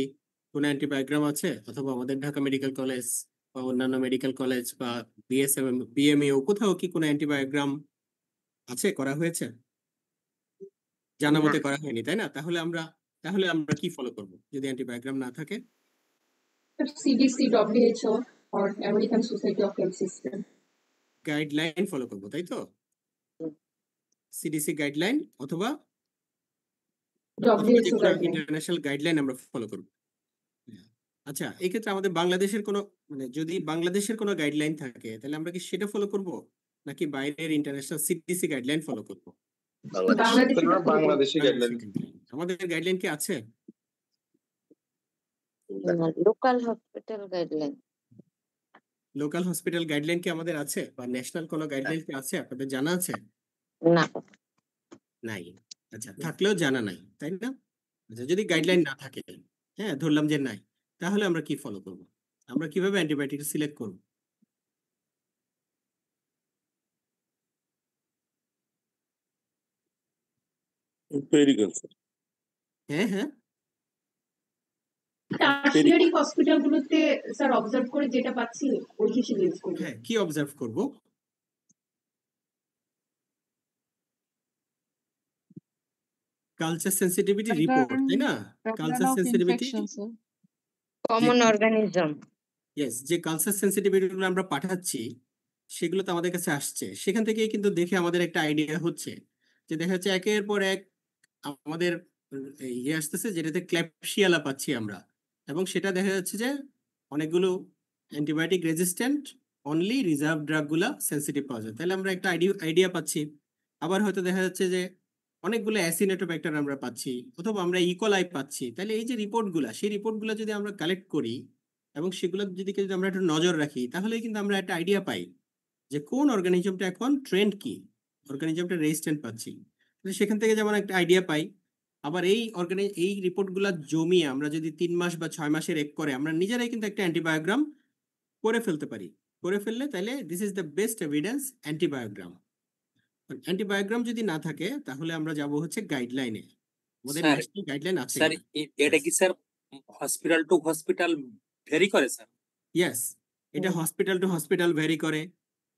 কোনো অ্যান্টিবায়োগ্রাম আছে? অথবা আমাদের ঢাকা মেডিকেল কলেজ বা অন্যান্য মেডিকেল কলেজ বা বিএমইউ কোথাও কি কোনো অ্যান্টিবায়োগ্রাম আছে, করা হয়েছে? জানা মতে করা হয়নি, তাই না? তাহলে আমরা কি ফলো করব যদি অ্যান্টিবায়োগ্রাম না থাকে? CDC, WHO or American Society of Health System guideline follow করব, তাই তো? সিডিসি গাইডলাইন অথবা WHO guideline. ইন্টারন্যাশনাল গাইডলাইন আমরা ফলো করব। আচ্ছা, এই ক্ষেত্রে আমাদের বাংলাদেশের কোনো, মানে যদি বাংলাদেশের কোনো গাইডলাইন থাকে তাহলে আমরা কি সেটা ফলো করব নাকি বাইরের ইন্টারন্যাশনাল সিডিসি গাইডলাইন ফলো করব? বাংলাদেশি গাইডলাইন। আমাদের গাইডলাইন কি আছে? Local hospital guideline. Local hospital guideline কি আমাদের আছে, বা ন্যাশনাল কোনো গাইডলাইন কি আছে? আপনাদের জানা আছে? না, নাই। আচ্ছা, থাকলেও জানা নাই, তাই না? আচ্ছা, যদি গাইডলাইন না থাকে হ্যাঁ, ধরলাম যে নাই, তাহলে আমরা কি ফলো করব? আমরা কিভাবে অ্যান্টিবায়োটিক সিলেক্ট করব? empirical, sir. হ্যাঁ হ্যাঁ, টার্সিয়ারি হসপিটালগুলোতে স্যার অবজার্ভ করে যেটা পাচ্ছি ওই হিসেবে ইউজ করব। হ্যাঁ, কি অবজার্ভ করব? কালচার সেন্সিটিভিটি রিপোর্ট, তাই না? Culture Pattern of sensitivity, infection, sir. Common organism. Yes, যে কালচার সেন্সিটিভিটি গুলো আমরা পাঠাচ্ছি সেগুলো তো আমাদের কাছে আসছে, সেখান থেকেই কিন্তু দেখে আমাদের একটা আইডিয়া হচ্ছে যে দেখা যাচ্ছে একের পর এক আমাদের ইয়ে আসতেছে যেটাতে ক্ল্যাপসিয়ালা পাচ্ছি আমরা, এবং সেটা দেখা যাচ্ছে যে অনেকগুলো অ্যান্টিবায়োটিক রেজিস্ট্যান্ট অনলি রিজার্ভ ড্রাগগুলা সেন্সিটিভ পাওয়া যায়, তাহলে আমরা একটা আইডিয়া পাচ্ছি। আবার হয়তো দেখা যাচ্ছে যে অনেকগুলো অ্যাসিনেটোব্যাক্টার আমরা পাচ্ছি, অথবা আমরা ইকোলাই পাচ্ছি। তাহলে এই যে রিপোর্টগুলা, সেই রিপোর্টগুলো যদি আমরা কালেক্ট করি এবং সেগুলো যদি আমরা একটু নজর রাখি, তাহলে কিন্তু আমরা একটা আইডিয়া পাই যে কোন অর্গানিজমটা এখন ট্রেন্ড কি, অর্গানিজমটা রেজিস্ট্যান্ট পাচ্ছি, তাহলে সেখান থেকে যেমন একটা আইডিয়া পাই। আবার এই রিপোর্টগুলো জমিয়ে আমরা যদি 3 মাস বা 6 মাসের এক করে আমরা নিজেরাই কিন্তু একটা অ্যান্টিবায়োগ্রাম করে ফেলতে পারি। করে ফেললে তাহলে this is the best evidence antibiogram. Antibiogram যদি না থাকে তাহলে আমরা যাব হচ্ছে গাইডলাইনে। আমাদের স্যার, ন্যাশনাল গাইডলাইন আছে স্যার এটা কি sir hospital to hospital vary করে স্যার? ইয়েস, এটা হসপিটাল টু হসপিটাল ভ্যারি করে,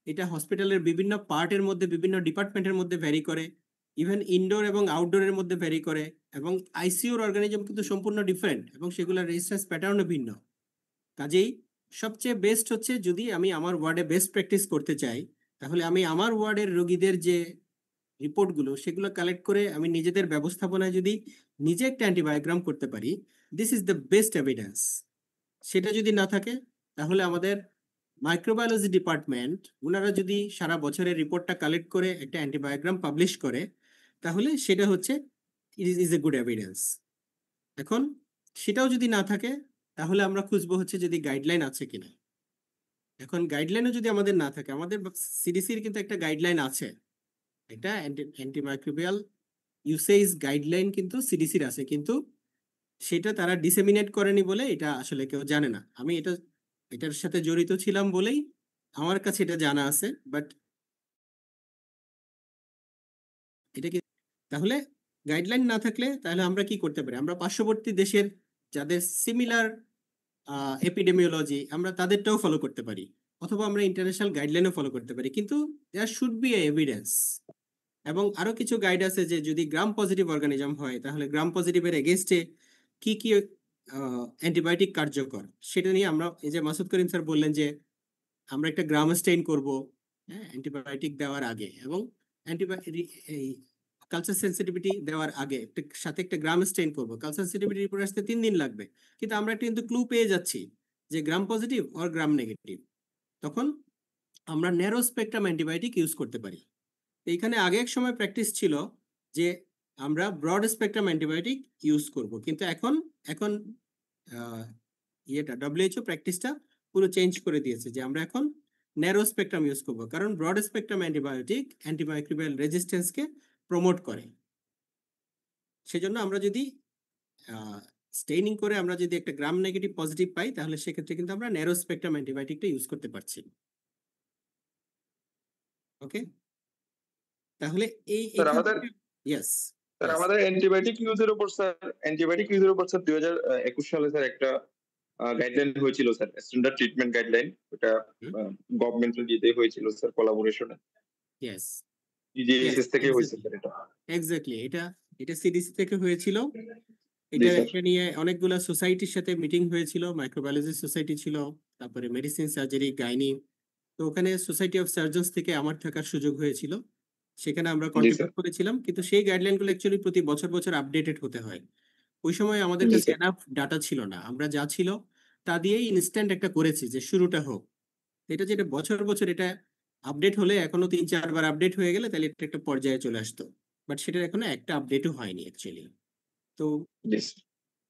এটা হসপিটালের বিভিন্ন পার্টের মধ্যে, বিভিন্ন ডিপার্টমেন্টের মধ্যে ভ্যারি করে, ইভেন ইনডোর এবং আউটডোরের মধ্যে ভ্যারি করে, এবং আইসিইউর অর্গানিজম কিন্তু সম্পূর্ণ ডিফারেন্ট এবং সেগুলোর রেজিস্ট্যান্স প্যাটার্নও ভিন্ন। কাজেই সবচেয়ে বেস্ট হচ্ছে যদি আমি আমার ওয়ার্ডে বেস্ট প্র্যাকটিস করতে চাই, তাহলে আমি আমার ওয়ার্ডের রোগীদের যে রিপোর্টগুলো সেগুলো কালেক্ট করে আমি নিজেদের ব্যবস্থাপনায় যদি নিজে একটা অ্যান্টিবায়োগ্রাম করতে পারি, this is the best evidence. সেটা যদি না থাকে তাহলে আমাদের মাইক্রোবায়োলজি ডিপার্টমেন্ট ওনারা যদি সারা বছরের রিপোর্টটা কালেক্ট করে একটা অ্যান্টিবায়োগ্রাম পাবলিশ করে, তাহলে সেটা হচ্ছে ইজ এ গুড এভিডেন্স। এখন সেটাও যদি না থাকে তাহলে আমরা খুঁজবো হচ্ছে যদি গাইডলাইন আছে কিনা। এখন গাইডলাইনও যদি আমাদের না থাকে, আমাদের সিডিসির কিন্তু একটা গাইডলাইন আছে, একটা অ্যান্টিমাইক্রোবিয়াল ইউসেজ গাইডলাইন কিন্তু সিডিসির আছে, কিন্তু সেটা তারা ডিসেমিনেট করেনি বলে এটা আসলে কেউ জানে না। আমি এটার সাথে জড়িত ছিলাম বলেই আমার কাছে এটা জানা আছে, বাট এটা কি, তাহলে গাইডলাইন না থাকলে তাহলে আমরা কি করতে পারি? আমরা পার্শ্ববর্তী দেশের যাদের সিমিলার এপিডেমিওলজি আমরা তাদেরটাও ফলো করতে পারি, অথবা আমরা ইন্টারন্যাশনাল গাইডলাইনও ফলো করতে পারি, কিন্তু দেয়ার শুড বি এভিডেন্স। এবং আরো কিছু গাইড আছে যে যদি গ্রাম পজিটিভ অর্গানিজম হয় তাহলে গ্রাম পজিটিভের এগেনস্টে কি কি অ্যান্টিবায়োটিক কার্যকর, সেটা নিয়ে আমরা, এই যে মাসুদ করিম স্যার বললেন যে আমরা একটা গ্রাম স্টেইন করব অ্যান্টিবায়োটিক দেওয়ার আগে, এবং এই কালচার সেন্সিটিভিটি দেওয়ার আগে সাথে একটা গ্রাম স্টেইন করব, কালচার সেন্সিটিভিটি রিপোর্ট আসতে 3 দিন লাগবে, কিন্তু আমরা কিন্তু ক্লু পেয়ে যাচ্ছি যে gram positive or gram negative, তখন আমরা ন্যারো স্পেকট্রাম অ্যান্টিবায়োটিক ইউজ করতে পারি। এইখানে আগে এক সময় প্র্যাকটিস ছিল যে আমরা ব্রড স্পেকট্রাম অ্যান্টিবায়োটিক ইউজ করব, কিন্তু এখন WHO প্র্যাকটিসটা পুরো চেঞ্জ করে দিয়েছে যে আমরা এখন ন্যারো স্পেকট্রাম ইউজ করব, কারণ ব্রড স্পেকট্রাম অ্যান্টিবায়োটিক অ্যান্টিমাইক্রোবিয়াল রেজিস্ট্যান্সকে প্রমোট করে। সেজন্য আমরা যদি স্টেইনিং করে আমরা যদি একটা গ্রাম নেগেটিভ পজিটিভ পাই, তাহলে সেক্ষেত্রে কিন্তু আমরা ন্যারো স্পেকট্রাম অ্যান্টিবায়োটিকটা ইউজ করতে পারছি। ওকে, তাহলে এই ইয়েস স্যার আমাদের অ্যান্টিবায়োটিক ইউজের উপর স্যার 2021 সালে স্যার একটা গাইডলাইন হয়েছিল স্যার, স্ট্যান্ডার্ড ট্রিটমেন্ট গাইডলাইন, ওটা গভর্নমেন্টের দিতে হয়েছিল স্যার কোলাবোরেশনে। ইয়েস, জিজিএসএস থেকে হয়েছে স্যার এটা। এক্স্যাক্টলি, এটা সিডিসি থেকে হয়েছিল। এটা নিয়ে অনেকগুলো সোসাইটির সাথে মিটিং হয়েছিল, মাইক্রোবায়োলজি সোসাইটি ছিল, তারপরে মেডিসিন, সার্জারি, গাইনি। তো ওখানে সোসাইটি অফ সার্জনস থেকে আমার থাকার সুযোগ হয়েছিল, সেখানে আমরা কন্ট্রিবিউট করেছিলাম। কিন্তু সেই গাইডলাইনগুলো অ্যাকচুয়ালি প্রতি বছর আপডেটেড হতে হয়। ওই সময় আমাদের কাছে এনাফ ডাটা ছিল না, আমরা যা ছিল তা দিয়েই ইনস্ট্যান্ট একটা করেছি যে শুরুটা হোক। এটা যেটা বছর এটা আপডেট হলে এখনো 3-4 বার আপডেট হয়ে গেলে তাহলে এটা একটা পর্যায়ে চলে আসতো, বাট সেটার এখনো একটা আপডেটও হয়নি অ্যাকচুয়ালি। তো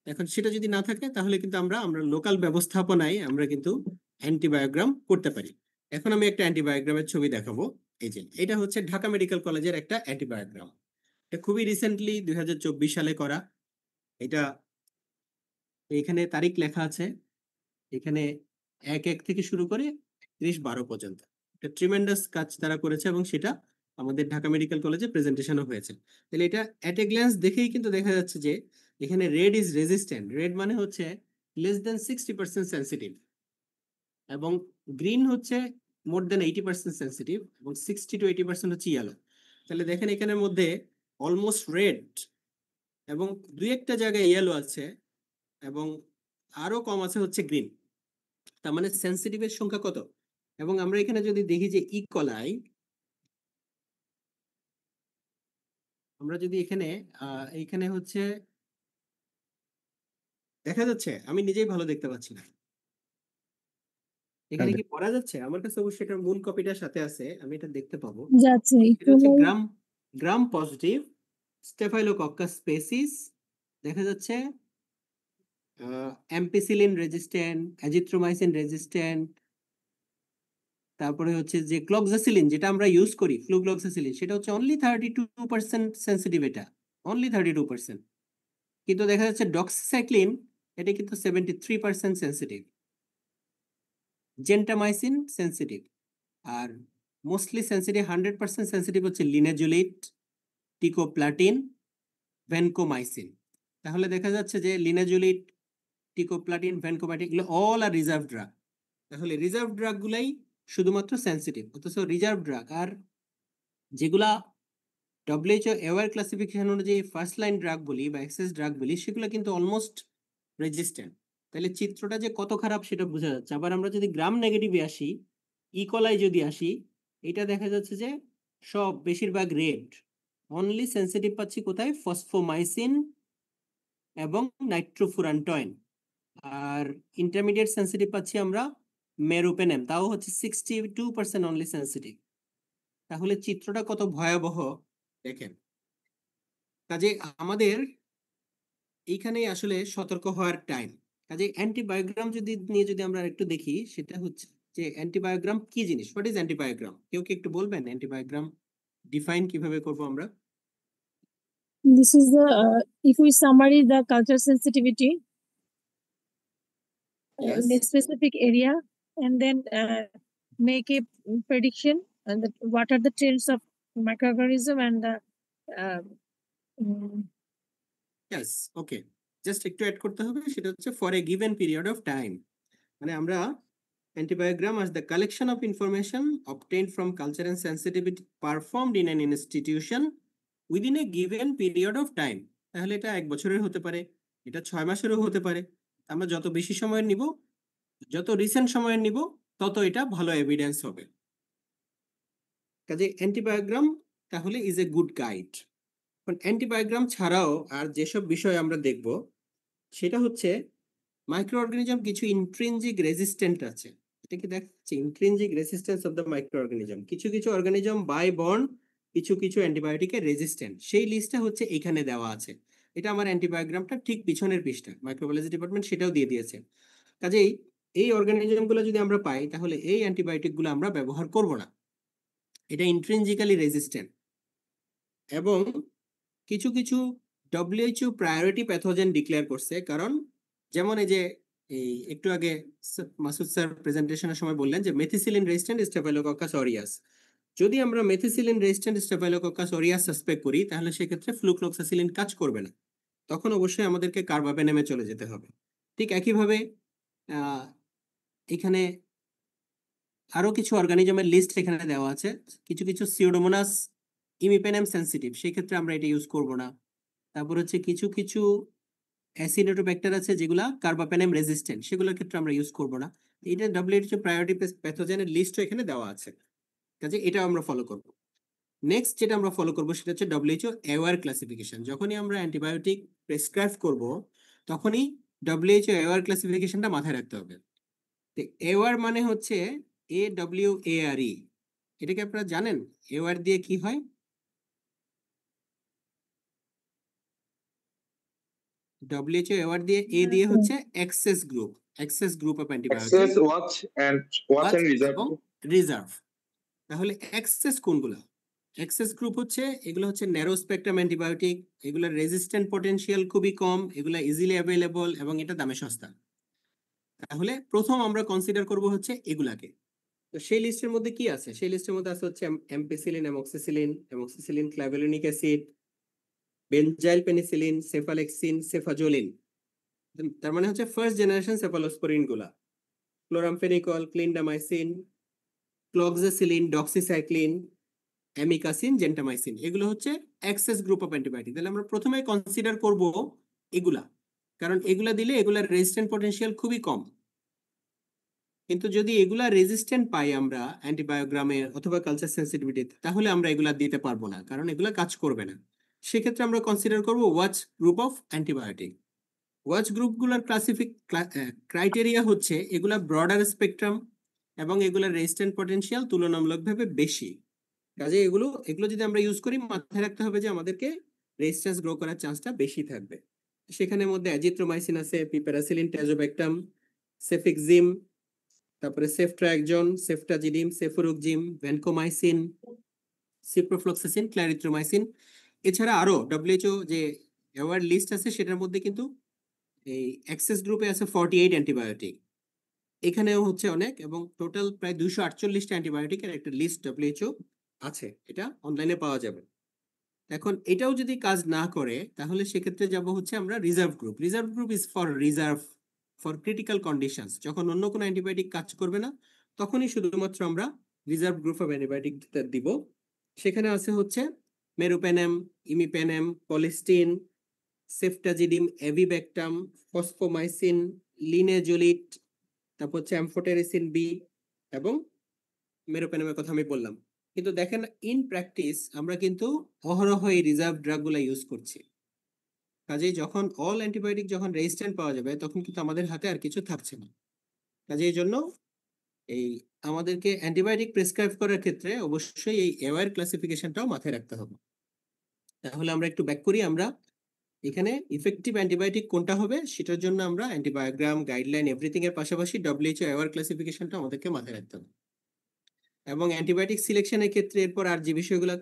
এখন সেটা যদি না থাকে তাহলে কিন্তু আমরা লোকাল ব্যবস্থাপনায় আমরা কিন্তু অ্যান্টিবায়োগ্রাম করতে পারি। এখন আমি একটা অ্যান্টিবায়োগ্রামের ছবি দেখাবো। এই যে এটা হচ্ছে ঢাকা মেডিকেল কলেজের একটা অ্যান্টিবায়োগ্রাম, এটা খুবই রিসেন্টলি 2024 সালে করা। এটা এখানে তারিখ লেখা আছে, এখানে 1/1 থেকে শুরু করে 30/12 পর্যন্ত। এটা ট্রিমেন্ডাস কাজ তারা করেছে এবং সেটা আমাদের ঢাকা মেডিকেল কলেজে প্রেজেন্টেশনও হয়েছে। তাহলে এটা অ্যাট এ গ্ল্যান্স দেখেই কিন্তু দেখা যাচ্ছে যে এখানে রেড ইজ রেজিস্ট্যান্ট, রেড মানে হচ্ছে লেস দেন 60% সেন্সিটিভ, এবং গ্রিন হচ্ছে মোর দেন 80% সেন্সিটিভ, এবং 60 to 80% হচ্ছে ইয়েলো। তাহলে দেখেন এখানের মধ্যে অলমোস্ট রেড এবং দুই একটা জায়গায় ইয়েলো আছে এবং আরো কম আছে হচ্ছে গ্রিন। তার মানে সেন্সিটিভের সংখ্যা কত? এবং আমরা এখানে যদি দেখি যে ইকলাই, আমরা যদি এখানে এইখানে হচ্ছে দেখা যাচ্ছে, আমি নিজেই ভালো দেখতে পাচ্ছি না, এখানে কি পড়া যাচ্ছে? আমার কাছে অবশ্যই এটার মূল কপিটার সাথে আছে, আমি এটা দেখতে পাবো। যাচ্ছে এটা হচ্ছে গ্রাম পজিটিভ স্টেফাইলোকক্কাস স্পেসিস, দেখা যাচ্ছে অ্যাম্পিসিলিন রেজিস্ট্যান্ট, অ্যাজিথ্রোমাইসিন রেজিস্ট্যান্ট, তারপরে হচ্ছে যে ক্লক্সাসিলিন যেটা আমরা ইউজ করি, ফ্লুক্লক্সাসিলিন, সেটা হচ্ছে অনলি 32% সেন্সিটিভ, এটা অনলি 32%। কিন্তু দেখা যাচ্ছে ডক্সিসাইক্লিন এটা কিন্তু 73% সেন্সিটিভ, জেন্টামাইসিন সেন্সিটিভ, আর মোস্টলি সেন্সিটিভ 100% সেন্সিটিভ হচ্ছে লিনাজুলিট, টিকোপ্লাটিন, ভ্যানকোমাইসিন। তাহলে দেখা যাচ্ছে যে লিনাজুলিট, টিকোপ্লাটিন, ভ্যানকোমাইসিন এগুলো অল আর রিজার্ভ ড্রাগ। তাহলে রিজার্ভ ড্রাগ গুলাই শুধুমাত্র সেন্সিটিভ, অথচ রিজার্ভ ড্রাগ আর যেগুলা WHO অ্যাওয়ার ক্লাসিফিকেশন অনুযায়ী ফার্স্ট লাইন ড্রাগ বলি বা এক্সেস ড্রাগ বলি, সেগুলো কিন্তু অলমোস্ট রেজিস্ট্যান্ট। তাহলে চিত্রটা যে কত খারাপ সেটা বোঝা যাচ্ছে। আবার আমরা যদি গ্রাম নেগেটিভে আসি, ইকোলাই যদি আসি, এটা দেখা যাচ্ছে যে সব বেশিরভাগ রেড, অনলি সেন্সিটিভ পাচ্ছি কোথায়? ফসফোমাইসিন এবং নাইট্রোফুরান্টয়েন, আর ইন্টারমিডিয়েট সেন্সিটিভ পাচ্ছি আমরা মেরোপেনেম, তাও হচ্ছে 62% অনলি সেন্সিটিভ। তাহলে চিত্রটা কত ভয়াবহ দেখেন। কাজে আমাদের এইখানে আসলে সতর্ক হওয়ার টাইম। কাজে অ্যান্টিবায়োগ্রাম যদি আমরা একটু দেখি, সেটা হচ্ছে যে অ্যান্টিবায়োগ্রাম কি জিনিস, হোয়াট ইজ অ্যান্টিবায়োগ্রাম? কেউ কি একটু বলবেন অ্যান্টিবায়োগ্রাম ডিফাইন কিভাবে করব আমরা? This is the if we summary the culture sensitivity in a specific area, and then make a prediction and what are the trends of microorganism and the Yes, okay. Just একটু add করতে হবে, সেটা হচ্ছে for a given period of time. মানে আমরা অ্যান্টিবায়োগ্রাম as the collection of information obtained from culture and sensitivity performed in an institution within a given period of time. তাহলে এটা 1 বছরের হতে পারে, এটা 6 মাসেরও হতে পারে। আমরা যত বেশি সময়ের নিব, যত রিসেন্ট সময়ের নিব, তত এটা ভালো এভিডেন্স হবে। কাজে অ্যান্টিবায়োগ্রাম তাহলে ইজ এ গুড গাইড। অ্যান্টিবায়োগ্রাম ছাড়াও আর যেসব বিষয় আমরা দেখব, সেটা হচ্ছে মাইক্রো অর্গানিজম কিছু ইন্ট্রিনজিক রেজিস্ট্যান্ট আছে। এটা কি দেখাচ্ছে? Intrinsic resistance of the micro organism. কিছু কিছু অর্গানিজম বাই বর্ন কিছু কিছু অ্যান্টিবায়োটিকে রেজিস্ট্যান্ট, সেই লিস্টটা হচ্ছে এখানে দেওয়া আছে। এটা আমার অ্যান্টিবায়োগ্রামটা ঠিক পিছনের পৃষ্ঠা, মাইক্রোবায়োলজি ডিপার্টমেন্ট সেটাও দিয়ে দিয়েছে। কাজেই এই অর্গানিজমগুলো যদি আমরা পাই, তাহলে এই অ্যান্টিবায়োটিকগুলো আমরা ব্যবহার করব না, এটা ইন্ট্রিনজিক্যালি রেজিস্ট্যান্ট। এবং কিছু কিছু WHO প্রায়োরিটি প্যাথোজেন ডিক্লেয়ার করছে, কারণ যেমন এই যে একটু আগে মাসুদ স্যার প্রেজেন্টেশনের সময় বললেন যে মেথিসিলিন রেজিস্ট্যান্ট স্টেফাইলোকক্কাস অরিয়াস। যদি আমরা methicillin resistant staphylococcus aureus suspect করি, তাহলে সেক্ষেত্রে ফ্লুক্লোক্সাসিলিন কাজ করবে না, তখন অবশ্যই আমাদেরকে কার্বাপেনেমে চলে যেতে হবে। ঠিক একইভাবে এখানে আরো কিছু অর্গানিজমের লিস্ট এখানে দেওয়া আছে। কিছু কিছু সিউডোমোনাস ইমিপেনেম সেন্সিটিভ, সেই ক্ষেত্রে আমরা এটা ইউজ করব না। তারপর হচ্ছে কিছু কিছু অ্যাসিডোটোব্যাক্টার আছে যেগুলা কার্বাপেনেম রেজিস্ট্যান্ট, সেগুলোর ক্ষেত্রে আমরা ইউজ করব না। এটা WHO প্রায়োরিটি প্যাথোজেনের লিস্টও এখানে দেওয়া আছে, কাজে এটা আমরা ফলো করব। নেক্সট যেটা আমরা ফলো করব সেটা হচ্ছে WHO অ্যাওয়ার ক্লাসিফিকেশন। যখনই আমরা অ্যান্টিবায়োটিক প্রেসক্রাইব করব, তখনই WHO অ্যাওয়ার ক্লাসিফিকেশনটা মাথায় রাখতে হবে। তো অ্যাওয়ার মানে হচ্ছে AWARE, এটা কি আপনারা জানেন অ্যাওয়ার দিয়ে কি হয়? WHO অ্যাওয়ার্ড দিয়ে এ দিয়ে হচ্ছে access group of antibiotic, Access, watch and reserve. Reserve. তাহলে অ্যাক্সেস কোনগুলো? এক্সেস গ্রুপ হচ্ছে এগুলো হচ্ছে ন্যারো স্পেকট্রাম অ্যান্টিবায়োটিক, এগুলোর রেজিস্ট্যান্ট পটেনশিয়াল খুবই কম, এগুলো ইজিলি অ্যাভেলেবল এবং এটা দামে সস্তা। তাহলে প্রথম আমরা কনসিডার করব হচ্ছে এগুলাকে। তো সেই লিস্টের মধ্যে কি আছে? সেই লিস্টের মধ্যে আছে হচ্ছে ampicillin, amoxicillin, clavulanic acid, benzyl penicillin, cefalexin, cefazolin. তার মানে হচ্ছে ফার্স্ট জেনারেশন সেফালোস্পোরিন গুলা, chloramphenicol, clindamycin, cloxacillin, doxycycline, amikacin, gentamicin, এগুলো হচ্ছে এক্সেস গ্রুপ অফ অ্যান্টিবায়োটিক। তাহলে আমরা প্রথমে কনসিডার করব এগুলা, কারণ এগুলা দিলে এগুলার রেজিস্ট্যান্ট পটেনশিয়াল খুবই কম। কিন্তু যদি এগুলা রেজিস্ট্যান্ট পাই আমরা অ্যান্টিবায়োগ্রামে অথবা কালচার সেন্সিটিভিটিতে, তাহলে আমরা এগুলা দিতে পারবো না, কারণ এগুলা কাজ করবে না। সেক্ষেত্রে আমরা কনসিডার করব watch group of antibiotic. Watch গ্রুপগুলোর ক্রাইটেরিয়া হচ্ছে এগুলা ব্রডার স্পেকট্রাম এবং এগুলার রেজিস্ট্যান্ট পটেনশিয়াল তুলনামূলকভাবে বেশি। কাজে এগুলো যদি আমরা ইউজ করি, মাথায় রাখতে হবে যে আমাদেরকে রেজিস্ট্যান্স গ্রো করার চান্সটা বেশি থাকবে। সেখানের মধ্যে অ্যাজিথ্রোমাইসিন আছে, পিপেরাসিলিন, ট্যাজোব্যাকটাম, সেফিক্সিম, তারপরে সেফট্রাকজোন, সেফটাজিডিম, সেফুরুকজিম, ভ্যানকোমাইসিন, সিপ্রোফ্লক্সাসিন, ক্ল্যারিথ্রোমাইসিন। এছাড়া আরো ডব্লিউএইচও যে অ্যাওয়ার্ড লিস্ট আছে সেটার মধ্যে কিন্তু এই এক্সেস গ্রুপে আছে 48 অ্যান্টিবায়োটিক। এখানেও হচ্ছে অনেক, এবং টোটাল প্রায় 248টা অ্যান্টিবায়োটিকের একটা লিস্ট ডব্লিউএইচও আছে, এটা অনলাইনে পাওয়া যাবে। এখন এটাও যদি কাজ না করে, তাহলে সেক্ষেত্রে যাব হচ্ছে আমরা reserve group. Reserve group is for critical conditions. যখন অন্য কোনো অ্যান্টিবায়োটিক কাজ করবে না, তখনই শুধুমাত্র আমরা রিজার্ভ গ্রুপ অফ অ্যান্টিবায়োটিক দিব। সেখানে আছে হচ্ছে মেরুপেনেম, ইমিপেনেম, পলিস্টিন, সেফটাজিডিম, এভিব্যাকটাম, ফসফোমাইসিন, লিনেজোলিট, তারপর হচ্ছে অ্যামফোটেরিসিন বি এবং মেরোপেনামের কথা আমি বললাম। কিন্তু দেখেন ইন প্র্যাকটিস আমরা কিন্তু অহরহ এই রিজার্ভ ড্রাগগুলো ইউজ করছি। কাজেই যখন অল অ্যান্টিবায়োটিক যখন রেজিস্ট্যান্ট পাওয়া যাবে, তখন কিন্তু আমাদের হাতে আর কিছু থাকছে না। কাজে এই জন্য এই আমাদেরকে অ্যান্টিবায়োটিক প্রেসক্রাইব করার ক্ষেত্রে অবশ্যই এই অ্যাওয়ার ক্লাসিফিকেশনটাও মাথায় রাখতে হবে। তাহলে আমরা একটু ব্যাক করি। আমরা এখানে ইফেক্টিভ অ্যান্টিবায়োটিক কোনটা হবে সেটার জন্য আমরা অ্যান্টিবায়োগ্রাম, গাইডলাইন, এভরিথিং এর পাশাপাশি ডব্লিউএইচও অ্যাওয়ার ক্লাসিফিকেশনটা আমাদেরকে মাথায় রাখতে হবে। এবং অ্যান্টিবায়োটিক সিলেকশনের ক্ষেত্রে এরপর আর যে বিষয়গুলো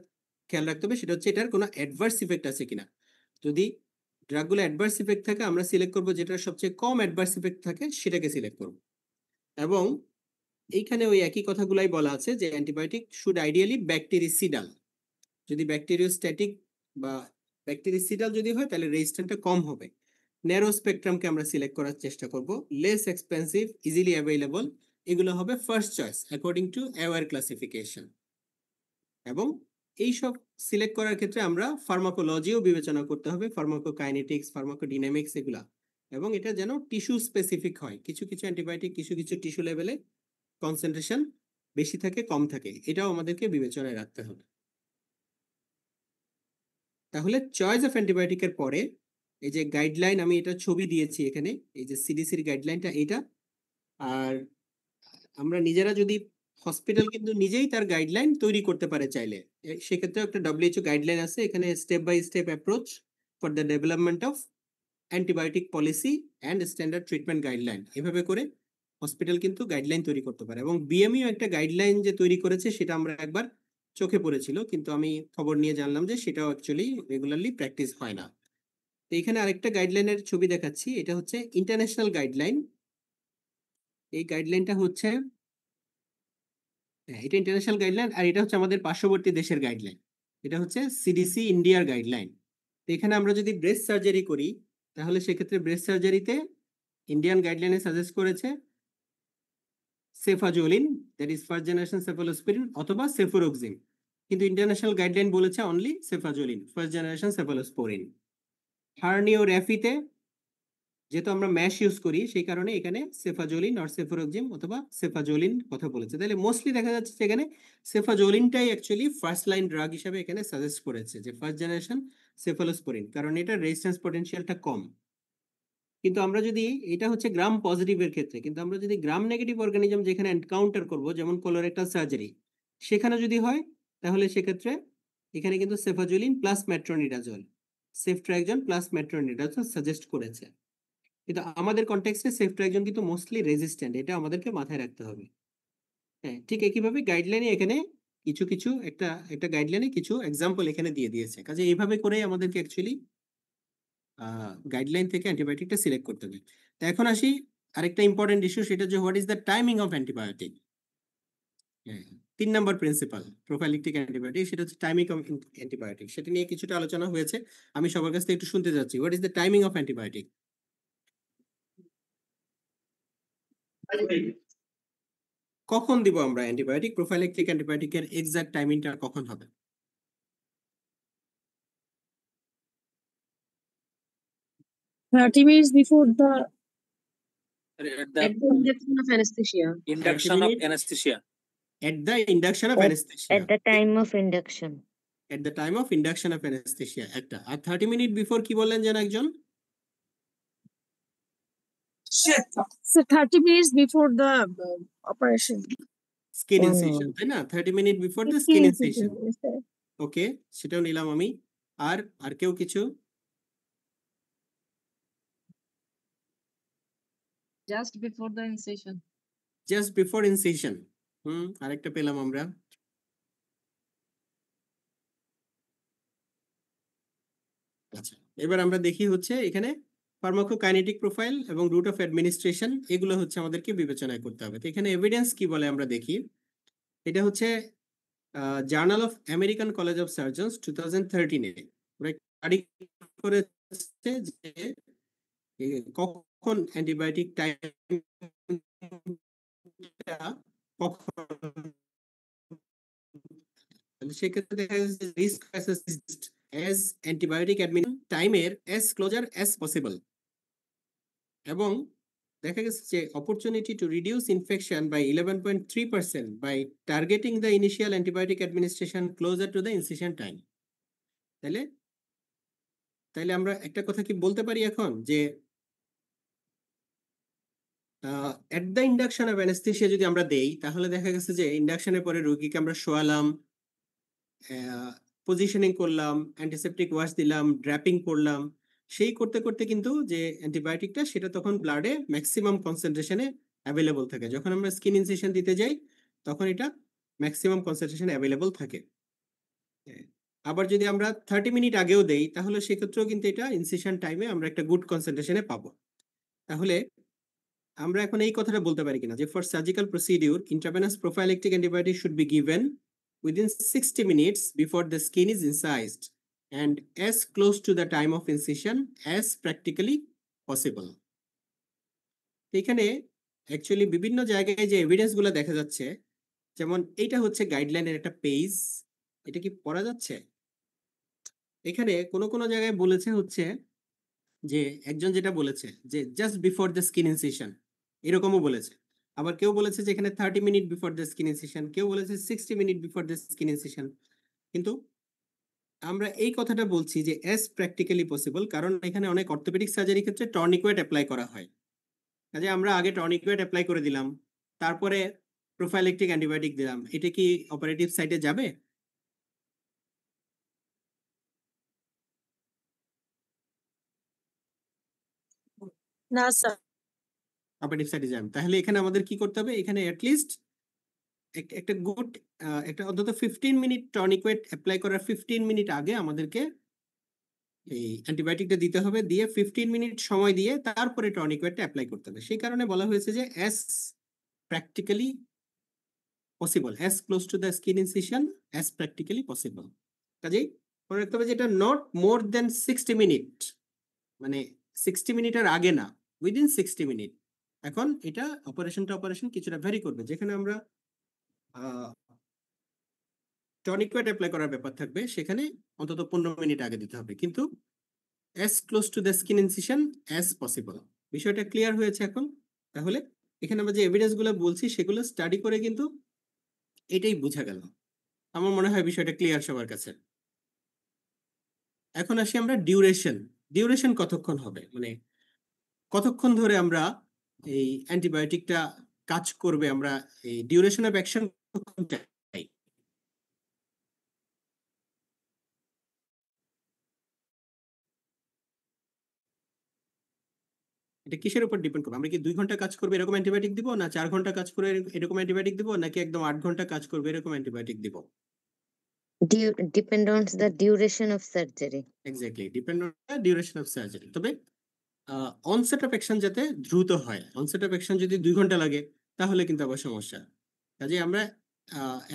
খেয়াল রাখতে হবে সেটা হচ্ছে এটার কোনো অ্যাডভার্স ইফেক্ট আছে কিনা। যদি ড্রাগগুলো অ্যাডভার্স ইফেক্ট থাকে, আমরা সিলেক্ট করবো যেটার সবচেয়ে কম অ্যাডভার্স ইফেক্ট থাকে সেটাকে সিলেক্ট করব। এবং এইখানে ওই একই কথাগুলাই বলা আছে যে অ্যান্টিবায়োটিক শুড আইডিয়ালি ব্যাকটেরিসিডাল। যদি ব্যাকটেরিওস্ট্যাটিক বা ব্যাকটেরিসিডাল যদি হয়, তাহলে রেজিস্ট্যান্টটা কম হবে। ন্যারো স্পেকট্রামকে আমরা সিলেক্ট করার চেষ্টা করব, লেস এক্সপেন্সিভ, ইজিলি অ্যাভেলেবল, এগুলো হবে first choice according to aware classification. এবং এই সব সিলেক্ট করার ক্ষেত্রে আমরা ফার্মাকোলজিও বিবেচনা করতে হবে, ফার্মাকোকাইনেটিক্স, ফার্মাকোডিনামিক্স এগুলা। এবং এটা যেন টিস্যু স্পেসিফিক হয়। কিছু কিছু অ্যান্টিবায়োটিক কিছু কিছু টিস্যু লেভেলে কনসেন্ট্রেশন বেশি থাকে, কম থাকে, এটাও আমাদেরকে বিবেচনায় রাখতে হবে। তাহলে চয়েস অফ অ্যান্টিবায়োটিকের পরে এই যে গাইডলাইন, আমি এটা ছবি দিয়েছি এখানে, এই যে সিডিসির গাইডলাইনটা এইটা। আর আমরা নিজেরা যদি হসপিটাল কিন্তু নিজেই তার গাইডলাইন তৈরি করতে পারে চাইলে, সেক্ষেত্রে একটা ডব্লিউএইচও গাইডলাইন আছে এখানে, step by step approach for the development of antibiotic policy and standard treatment guideline. এভাবে করে হসপিটাল কিন্তু গাইডলাইন তৈরি করতে পারে। এবং বিএমইও একটা গাইডলাইন যে তৈরি করেছে সেটা আমরা একবার চোখে পড়েছিল, কিন্তু আমি খবর নিয়ে জানলাম যে সেটাও অ্যাকচুয়ালি রেগুলারলি প্র্যাকটিস হয় না। তো এখানে আরেকটা গাইডলাইনের ছবি দেখাচ্ছি, এটা হচ্ছে ইন্টারন্যাশনাল গাইডলাইন। এই গাইডলাইনটা হচ্ছে, এটা ইন্টারন্যাশনাল গাইডলাইন, আর এটা হচ্ছে আমাদের পার্শ্ববর্তী দেশের গাইডলাইন। এটা হচ্ছে সিডিসি ইন্ডিয়ার গাইডলাইন। তো এখানে আমরা যদি ব্রেস্ট সার্জারি করি, তাহলে সেক্ষেত্রে ব্রেস্ট সার্জারিতে ইন্ডিয়ান গাইডলাইনে সাজেস্ট করেছে cefazolin, that is first generation cephalosporin, অথবা সেফুরোক্সিম। কিন্তু ইন্টারন্যাশনাল গাইডলাইন বলেছে only cefazolin, first generation cephalosporin. হার্নিওর‍্যাফিতে যেহেতু আমরা ম্যাশ ইউজ করি, সেই কারণে এখানে সেফাজোলিন আর সেফুরোক্সিম অথবা সেফাজোলিন কথা বলেছে। তাহলে মোস্টলি দেখা যাচ্ছে এখানে সেফাজোলিনটাই অ্যাকচুয়ালি ফার্স্ট লাইন ড্রাগ হিসেবে এখানে সাজেস্ট করেছে, যে ফার্স্ট জেনারেশন সেফালোস্পোরিন, কারণ এটা রেজিস্ট্যান্স পটেনশিয়ালটা কম। কিন্তু আমরা যদি, এটা হচ্ছে গ্রাম পজিটিভের ক্ষেত্রে, কিন্তু আমরা যদি গ্রাম নেগেটিভ অর্গানিজম যেখানে এনকাউন্টার করব, যেমন কোলোরেক্টাল সার্জারি, সেখানে যদি হয়, তাহলে সেক্ষেত্রে এখানে কিন্তু cefazolin plus metronidazole, ceftriaxone plus metronidazole suggest করেছে। কিন্তু আমাদের কনটেক্সটে সেফট্রাকজোন কিন্তু মোস্টলি রেজিস্ট্যান্ট, এটা আমাদেরকে মাথায় রাখতে হবে। হ্যাঁ, ঠিক একইভাবে গাইডলাইনে এখানে কিছু কিছু একটা গাইডলাইনে কিছু এক্সাম্পল এখানে দিয়ে দিয়েছে, কাজে এইভাবে করে আমাদেরকে অ্যাকচুয়ালি গাইডলাইন থেকে অ্যান্টিবায়োটিকটা সিলেক্ট করতে হবে। তো এখন আসি আরেকটা ইম্পর্টেন্ট ইস্যু, সেটা যে what is the timing of antibiotic. 3 number principal prophylactic antibiotic, সেটা হচ্ছে টাইমিং অফ অ্যান্টিবায়োটিক। সেটা নিয়ে কিছুটা আলোচনা হয়েছে, আমি সবার কাছ থেকে একটু শুনতে যাচ্ছি। What is the timing of antibiotic? কখন দিব আমরা অ্যান্টিবায়োটিক? প্রোফাইলিকটিক অ্যান্টিবায়োটিকের এক্সাক্ট টাইমিংটা কখন হবে? 30 minutes before the At the injection of anesthesia. induction of anesthesia. At the induction of anesthesia. At the time of induction. At the time of induction of anesthesia একটা। আর 30 minute before কি বললেন যেন একজন? So 30 minutes before the operation. Skin incision, তাই না? 30 minute before the skin incision. Okay, সেটাও নিলাম আমি। আর কেউ কিছু? Just before the incision. Just before incision. আরেকটা পেলাম আমরা। আচ্ছা, এবার আমরা দেখি হচ্ছে এখানে ফার্মাকোকাইনেটিক প্রোফাইল এবং রুট অফ অ্যাডমিনিস্ট্রেশন, এগুলো হচ্ছে আমাদেরকে বিবেচনা করতে হবে। তো এখানে এভিডেন্স কি বলে আমরা দেখি। এটা হচ্ছে journal of American College of surgeons 2013-এ স্টাডি করেছে যে কখন অ্যান্টিবায়োটিক সেক্ষেত্রে দেখা যাচ্ছে risk assessed as antibiotic administration টাইমের as closer as possible, এবং দেখা গেছে যে opportunity to reduce infection by 11.3% by targeting the initial antibiotic administration closer to the incision time. তাইলে আমরা একটা কথা কি বলতে পারি এখন যে at the induction of anesthesia যদি আমরা দেই, তাহলে দেখা গেছে যে ইন্ডাকশনের পরে রোগীকে আমরা শোয়ালাম, পজিশনিং করলাম, অ্যান্টিসেপটিক ওয়াশ দিলাম, ড্র্যাপিং করলাম, সেই করতে করতে কিন্তু যে অ্যান্টিবায়োটিকটা সেটা তখন ব্লাডে ম্যাক্সিমাম কনসেন্ট্রেশনে অ্যাভেলেবল থাকে। যখন আমরা স্কিন ইনসিশন দিতে যাই তখন এটা ম্যাক্সিমাম কনসেন্ট্রেশনে অ্যাভেলেবল থাকে। আবার যদি আমরা 30 মিনিট আগেও দেই, তাহলে সেক্ষেত্রেও কিন্তু এটা ইনসিশন টাইমে আমরা একটা গুড কনসেন্ট্রেশনে পাবো। তাহলে আমরা এখন এই কথাটা বলতে পারি কিনা যে for surgical procedure intravenous prophylactic antibiotic should be given within 60 minutes before the skin is incised and as close to the time of incision as practically possible. এখানে অ্যাকচুয়ালি বিভিন্ন জায়গায় যে এভিডেন্স গুলো দেখা যাচ্ছে, যেমন এইটা হচ্ছে গাইডলাইনের একটা পেজ, এটা কি পড়া যাচ্ছে? এখানে কোনো জায়গায় বলেছে হচ্ছে যে একজন যেটা বলেছে যে just before the skin incision, এরকমও বলেছে। আবার কেউ বলেছে যে এখানে 30 minute before the skin incision, কেউ বলেছে 60 minute before the skin incision. কিন্তু আমরা এই কথাটা বলছি যে অ্যাজ প্র্যাকটিক্যালি পসিবল, কারণ এখানে অনেক অর্থোপেডিক সার্জারির ক্ষেত্রে টর্নিকুয়েট অ্যাপ্লাই করা হয়। কাজে আমরা আগে টর্নিকুয়েট অ্যাপ্লাই করে দিলাম, তারপরে প্রোফাইলেকটিক অ্যান্টিবায়োটিক দিলাম, এটা কি অপারেটিভ সাইটে যাবে? না স্যার, অপারেটিভ সাইটে যাবে। তাহলে এখানে আমাদের কি করতে হবে? এখানে অ্যাটলিস্ট একটা গুড একটা অন্তত 15 মিনিট টর্নিকুয়েট অ্যাপ্লাই করার 15 মিনিট আগে আমাদেরকে এই অ্যান্টিবায়োটিকটা দিতে হবে, দিয়ে 15 মিনিট সময় দিয়ে তারপরে টর্নিকুয়েটটা অ্যাপ্লাই করতে হবে। সেই কারণে বলা হয়েছে যে as practically possible, as close to the skin incision as practically possible. কাজেই মনে রাখতে হবে যে এটা নট মোর দেন 60 মিনিট, মানে 60 মিনিটের আগে না, উইদিন 60 মিনিট। এখন এটা অপারেশন কিছুটা ভ্যারি করবে, যেখানে আমরা টনিকুয়েট অ্যাপ্লাই করার ব্যাপার থাকবে, সেখানে অন্তত 15 মিনিট আগে দিতে হবে, কিন্তু as close to the skin incision as possible। বিষয়টা ক্লিয়ার হয়েছে এখন? তাহলে এখানে আমরা যে এভিডেন্স গুলো বলছি সেগুলো স্টাডি করে কিন্তু এটাই বোঝা গেল। আমার মনে হয় বিষয়টা ক্লিয়ার সবার কাছে। এখন আসি আমরা ডিউরেশন কতক্ষণ হবে, মানে কতক্ষণ ধরে আমরা এই অ্যান্টিবায়োটিকটা কাজ করবে, আমরা এই ডিউরেশন অফ অ্যাকশন কতক্ষণ চাই। এটা কিসের উপর ডিপেন্ড করবে? আমরা কি 2 ঘন্টা কাজ করবে এরকম অ্যান্টিবায়োটিক দিব, না 4 ঘন্টা কাজ করবে এরকম অ্যান্টিবায়োটিক দিব, নাকি একদম 8 ঘন্টা কাজ করবে এরকম অ্যান্টিবায়োটিক দিব? Depend on the duration of surgery. Exactly, depend on the duration of surgery. তবে অনসেট অফ অ্যাকশন যাতে দ্রুত হয়, অনসেট অফ অ্যাকশন যদি 2 ঘন্টা লাগে তাহলে কিন্তু আবার সমস্যা। কাজে আমরা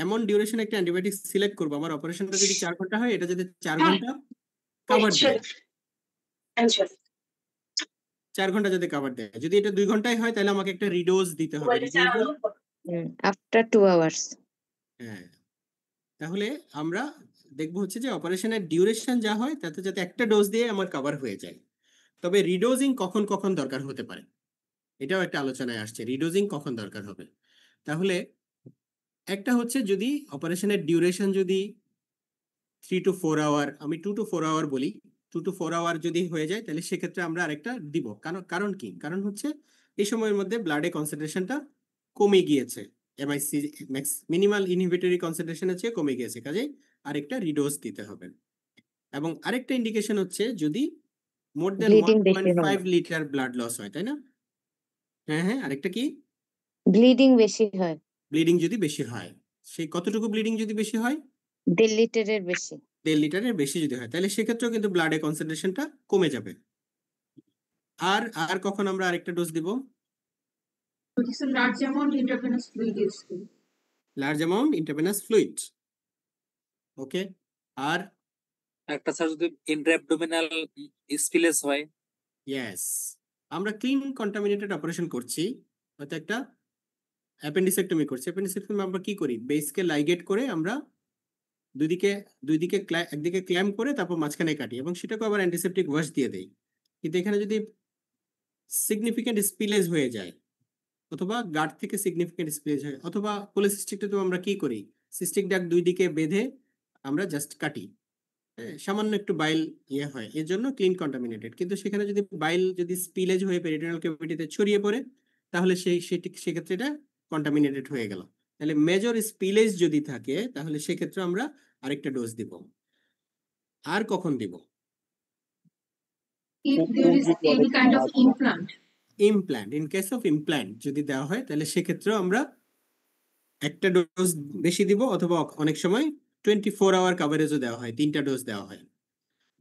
এমন ডিউরেশন একটা অ্যান্টিবায়োটিক সিলেক্ট করবো, আমার অপারেশনটা যদি 4 ঘন্টা হয়, এটা যদি 4 ঘন্টা কভার দেয়, 4 ঘন্টা যদি কভার দেয়। যদি এটা 2 ঘন্টায় হয় তাহলে আমাকে একটা রিডোজ দিতে হবে। After 2 hours. হ্যাঁ, তাহলে আমরা দেখবো হচ্ছে যে অপারেশনের ডিউরেশন যা হয় তাতে যাতে একটা ডোজ দিয়ে আমার কভার হয়ে যায়। তবে রিডোজিং কখন কখন দরকার হতে পারে এটাও একটা আলোচনায় আসছে, রিডোজিং কখন দরকার হবে। তাহলে একটা হচ্ছে যদি অপারেশনের ডিউরেশন যদি 3 to 4 আওয়ার, আমি 2 to 4 আওয়ার বলি, 2 to 4 আওয়ার যদি হয়ে যায় তাহলে সেক্ষেত্রে আমরা আরেকটা দিব। কারণ কি? কারণ হচ্ছে এই সময়ের মধ্যে ব্লাডে কনসেন্ট্রেশনটা কমে গিয়েছে, এমআইসি ম্যাক্স মিনিমাল ইনহিবিটরি কনসেন্ট্রেশনের চেয়ে কমে গিয়েছে, কাজেই আরেকটা রিডোজ দিতে হবে। এবং আরেকটা ইন্ডিকেশন হচ্ছে যদি মোর দেন 1.5 লিটার ব্লাড লস হয়, তাই না? হ্যাঁ, আরেকটা কি? ব্লিডিং বেশি হয়। ব্লিডিং যদি বেশি হয়, সেই কতটুকু ব্লিডিং যদি বেশি হয়? 1.5 লিটারের বেশি। 1.5 লিটারের বেশি যদি হয় তাহলে সেক্ষেত্রেও কিন্তু ব্লাডে কনসেন্ট্রেশনটা কমে যাবে। আর কখন আমরা আরেকটা ডোজ দিব? Large amount intravenous fluid is given. Large amount intravenous fluid. Okay, আর একটা স্যার যদি ইন্ট্রাঅ্যাবডোমিনাল স্পিলেস হয়। ইয়েস, আমরা ক্লিন কন্টামিনেটেড অপারেশন করছি, হয়তো একটা অ্যাপেন্ডিসেক্টমি করছি। অ্যাপেন্ডিসেক্টমি আমরা কি করি? বেসকে লাইগেট একদিকে ক্ল্যাম্প করে তারপর মাঝখানে কাটি এবং সেটাকে আবার অ্যান্টিসেপটিক ওয়াশ দিয়ে দেই। কিন্তু এখানে যদি সিগনিফিক্যান্ট স্পিলেজ হয়ে যায়, অথবা গার্ড থেকে সিগনিফিক্যান্ট স্পিলেজ হয়, অথবা পলিসিস্টিকটা তো আমরা কি করি? সিস্টিক ডাক 2 দিকে বেঁধে আমরা জাস্ট কাটি, সামান্য একটু বাইল হয়, এর জন্য ক্লিন কন্টামিনেটেড। কিন্তু সেখানে যদি বাইল যদি স্পিলেজ হয়ে পেরিটোনিয়াল ক্যাভিটিতে ছড়িয়ে পড়ে তাহলে সেক্ষেত্রে এটা কন্টামিনেটেড হয়ে গেল। তাহলে মেজর স্পিলেজ যদি থাকে তাহলে সেক্ষেত্রে আমরা আরেকটা ডোজ দিব। আর কখন দিব? If there is any kind of implant. Implant, in case of implant যদি দেওয়া হয় তাহলে সেক্ষেত্রেও আমরা একটা ডোজ বেশি দিব, অথবা অনেক সময় 24 আওয়ার কাভারেজও দেওয়া হয়, 3টা ডোজ দেওয়া হয়।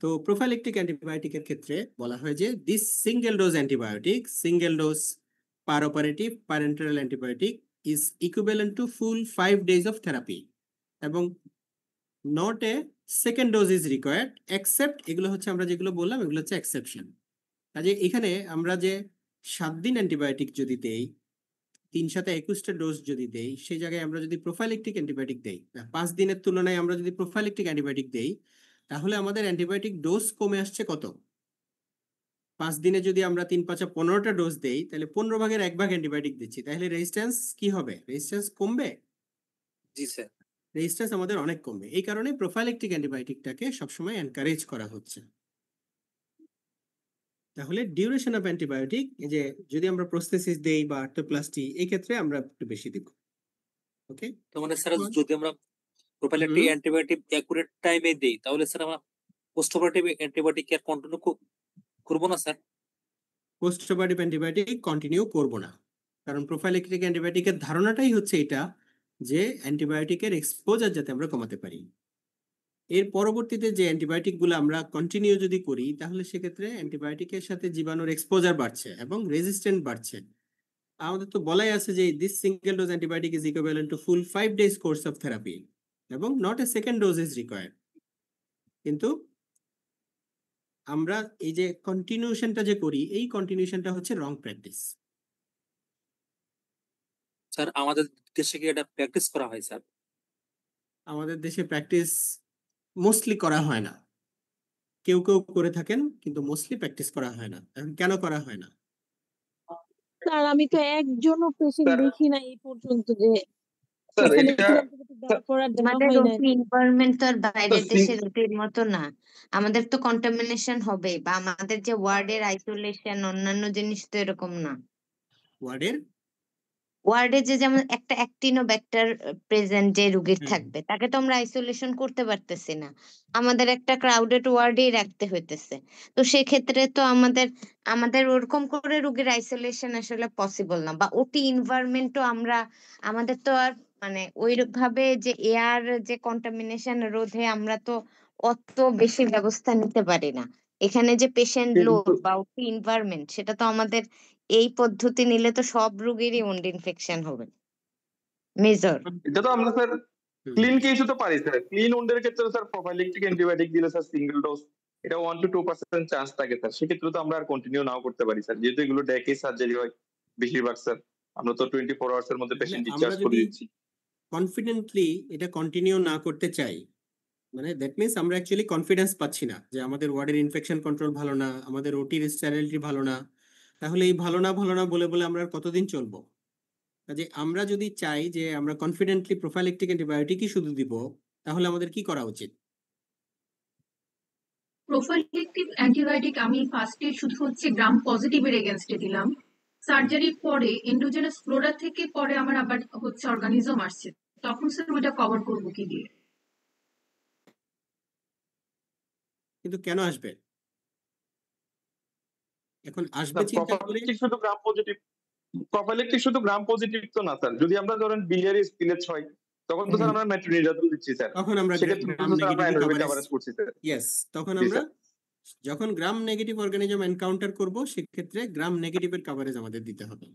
তো প্রোফাইলেকটিক অ্যান্টিবায়োটিকের ক্ষেত্রে বলা হয় যে this single dose antibiotic, single dose per operative parenteral antibiotic is equivalent to full 5 days of therapy, এবং not a second dose is required except, এগুলো হচ্ছে আমরা যেগুলো বললাম এগুলো হচ্ছে এক্সেপশন। কাজে এখানে আমরা যে 7 দিন অ্যান্টিবায়োটিক যদি দেই, 3 সাথে 21টা ডোজ যদি দেই, সেই জায়গায় আমরা যদি প্রোফাইলেকটিক অ্যান্টিবায়োটিক দেই, 5 দিনের তুলনায় আমরা যদি প্রোফাইলেকটিক অ্যান্টিবায়োটিক দেই তাহলে আমাদের অ্যান্টিবায়োটিক ডোজ কমে আসছে কত? 5 দিনে যদি আমরা 3 5 15টা ডোজ দেই তাহলে 15 ভাগের 1 ভাগ অ্যান্টিবায়োটিক দিচ্ছি, তাহলে রেজিস্ট্যান্স কি হবে? রেজিস্ট্যান্স কমবে? জি স্যার। রেজিস্ট্যান্স আমাদের অনেক কমবে। এই কারণে প্রোফাইলেকটিক অ্যান্টিবায়োটিকটাকে সবসময় এনকারেজ করা হচ্ছে। তাহলে ডিউরেশন অফ অ্যান্টিবায়োটিক, এই যে যদি আমরা প্রস্থেসিস দেই বা আর্থ্রোপ্লাস্টি, এই ক্ষেত্রে আমরা একটু বেশি দিব। ওকে, তো মানে স্যার যদি আমরা প্রোফাইলেকটিক অ্যান্টিবায়োটিক অ্যাকুরেট টাইমে দেই তাহলে স্যার আমরা পোস্ট অপারেটিভ অ্যান্টিবায়োটিক আর কন্টিনিউ করব না sir? Post operative antibiotic continue করব না, কারণ প্রোফাইলেকটিক অ্যান্টিবায়োটিকের ধারণাটাই হচ্ছে এটা যে অ্যান্টিবায়োটিকের এক্সপোজার যাতে আমরা কমাতে পারি। এর পরবর্তীতে যে অ্যান্টিবায়োটিকগুলো আমরা কন্টিনিউ যদি করি তাহলে সেক্ষেত্রে অ্যান্টিবায়োটিকের সাথে জীবাণুর এক্সপোজার বাড়ছে এবং রেজিস্ট্যান্ট বাড়ছে। আমাদের তো বলাই আছে যে this single dose antibiotic is equivalent to full 5 days course of therapy এবং not a second dose is required. কিন্তু আমরা এই যে কন্টিনিউশনটা যে করি, এই কন্টিনিউশনটা হচ্ছে রং প্র্যাকটিস। স্যার আমাদের দেশে কি এটা প্র্যাকটিস করা হয় স্যার? আমাদের দেশে প্র্যাকটিস মোস্টলি করা হয় না, কেউ কেউ করে থাকেন কিন্তু মোস্টলি প্র্যাকটিস করা হয় না। এখন কেন করা হয় না? স্যার আমি তো একজনও পেশেন্ট দেখি না এই পর্যন্ত যে আমাদের ওটি এনভায়রনমেন্ট তো আর বাইরের দেশের ওটির মতো না, আমাদের তো কন্টামিনেশন হবে, বা আমাদের যে ওয়ার্ডের আইসোলেশন অন্যান্য জিনিস তো এরকম না। ওয়ার্ডের ওয়ার্ডে যে যেমন একটা অ্যাক্টিনোব্যাক্টার প্রেজেন্ট যে রোগীর হুম। থাকবে তাকে তো আমরা আইসোলেশন করতে পারতেছি না, আমাদের একটা ক্রাউডেড ওয়ার্ডেই রাখতে হইতেছে। তো সেক্ষেত্রে তো আমাদের আমাদের ওরকম করে রোগীর আইসোলেশন আসলে পসিবল না, বা ওটি এনভায়রনমেন্টও আমরা আমাদের তো আর মানে ওইভাবে যে এয়ার যে কন্টামিনেশন রোধে আমরা তো অত বেশি ব্যবস্থা নিতে পারি না। এখানে যে পেশেন্ট লোড কিন্তু বা ওটি এনভায়রনমেন্ট সেটা তো আমাদের এই পদ্ধতি নিলে তো সব রোগীরই ওন্ড ইনফেকশন হবে মেজর। এটা তো আমরা স্যার হুম। ক্লিন কেসে তো পারি স্যার। ক্লিন উন্ডের ক্ষেত্রে স্যার প্রোফাইলেকটিক অ্যান্টিবায়োটিক দিলে স্যার সিঙ্গেল ডোজ এটা 1 to 2% চান্স থাকে স্যার। সেক্ষেত্রে তো আমরা আর কন্টিনিউ নাও করতে পারি স্যার, যেহেতু এগুলো ডে কেস সার্জারি হয় বেশিরভাগ স্যার। আমরা তো 24 আওয়ার্স এর মধ্যে তাহলে পেশেন্ট আমরা ডিসচার্জ করে যদি দিচ্ছি। কনফিডেন্টলি এটা কন্টিনিউ না করতে চাই, মানে দ্যাট মিনস আমরা অ্যাকচুয়ালি কনফিডেন্স পাচ্ছি না যে আমাদের ওয়ার্ডের ইনফেকশন কন্ট্রোল ভালো না, আমাদের ওটির স্টেরিলিটি ভালো না, তাহলে এই ভালো না বলে বলে আমরা আর কতদিন চলবো? কাজে আমরা যদি চাই যে আমরা কনফিডেন্টলি প্রোফাইলেকটিক অ্যান্টিবায়োটিকই শুধু দিব, তাহলে আমাদের কি করা উচিত? প্রোফাইলেকটিভ অ্যান্টিবায়োটিক আমি ফার্স্টে শুধু হচ্ছে গ্রাম পজিটিভের এগেনস্টে দিলাম। সার্জারির পরে এন্ডোজেনাস ফ্লোরা থেকে পরে আমার আবার হচ্ছে অর্গানিজম আসছে, তখন স্যার ওইটা কভার করবো কি দিয়ে? কিন্তু কেন আসবে? এখন আসবে স্যার চিন্তা করে প্রোফাইলেকটিক শুধু গ্রাম পজিটিভ, প্রোফাইলেকটিক শুধু গ্রাম পজিটিভ তো না স্যার। যদি আমরা ধরেন বিলিয়ারি স্পিলেজ হয় তখন তো স্যার আমরা মেট্রোনিডাজল দিচ্ছি স্যার। তখন আমরা সেক্ষেত্রে গ্রাম তো স্যার আমরা নেগেটিভ অ্যান্ড্রোবিক কভারেজ, কভারেজ করছি স্যার। ইয়েস, তখন জি আমরা স্যার। যখন গ্রাম নেগেটিভ অর্গানিজম এনকাউন্টার করব সেক্ষেত্রে গ্রাম নেগেটিভের কভারেজ আমাদের দিতে হবে।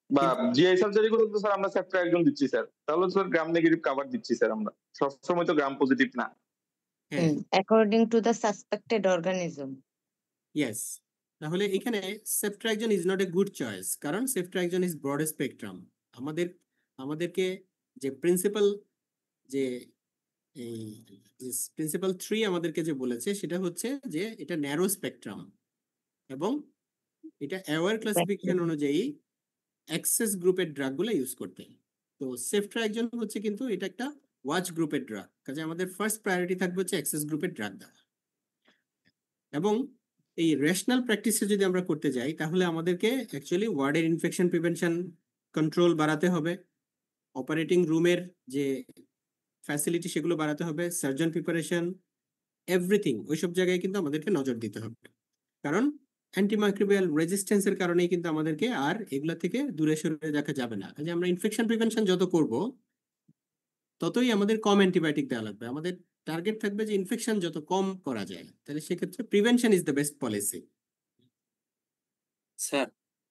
বা কিন্তু জিআই সার্জারি করে তো স্যার আমরা সেপ্টা একজন দিচ্ছি স্যার, তাহলে স্যার গ্রাম নেগেটিভ কভার দিচ্ছি স্যার আমরা। সবসময় তো গ্রাম পজিটিভ না। হ্যাঁ, according to the suspected organism. Yes, তাহলে এখানে ceftriaxone is not a good choice, কারণ সেফট্রাকজন ইজ ব্রড স্পেকট্রাম। আমাদেরকে যে প্রিন্সিপাল যে এই প্রিন্সিপাল 3 আমাদেরকে যে বলেছে সেটা হচ্ছে যে এটা ন্যারো স্পেকট্রাম এবং এটা অ্যাওয়ার ক্লাসিফিকেশন অনুযায়ী অ্যাক্সেস গ্রুপের ড্রাগগুলো ইউজ করতে। তো সেফট্রাকজন হচ্ছে কিন্তু এটা একটা ওয়াচ গ্রুপের ড্রাগ, কাজে আমাদের ফার্স্ট প্রায়োরিটি থাকবে হচ্ছে অ্যাক্সেস গ্রুপের ড্রাগ দেওয়া। এবং এই রেশনাল প্র্যাকটিসে যদি আমরা করতে যাই তাহলে আমাদেরকে অ্যাকচুয়ালি ওয়ার্ডের ইনফেকশন প্রিভেনশন কন্ট্রোল বাড়াতে হবে, অপারেটিং রুমের যে ফ্যাসিলিটি সেগুলো বাড়াতে হবে, সার্জন প্রিপারেশন, এভরিথিং ওইসব জায়গায় কিন্তু আমাদেরকে নজর দিতে হবে। কারণ অ্যান্টিমাইক্রোবিয়াল রেজিস্ট্যান্সের কারণেই কিন্তু আমাদেরকে আর এগুলা থেকে দূরে সরে রাখা যাবে না। কাজে আমরা ইনফেকশন প্রিভেনশন যত করব ততই আমাদের কম অ্যান্টিবায়োটিক দেওয়া লাগবে। আমাদের টার্গেট থাকবে যে ইনফেকশন যত কম করা যায়, তাহলে সেক্ষেত্রে prevention is the best policy. Sir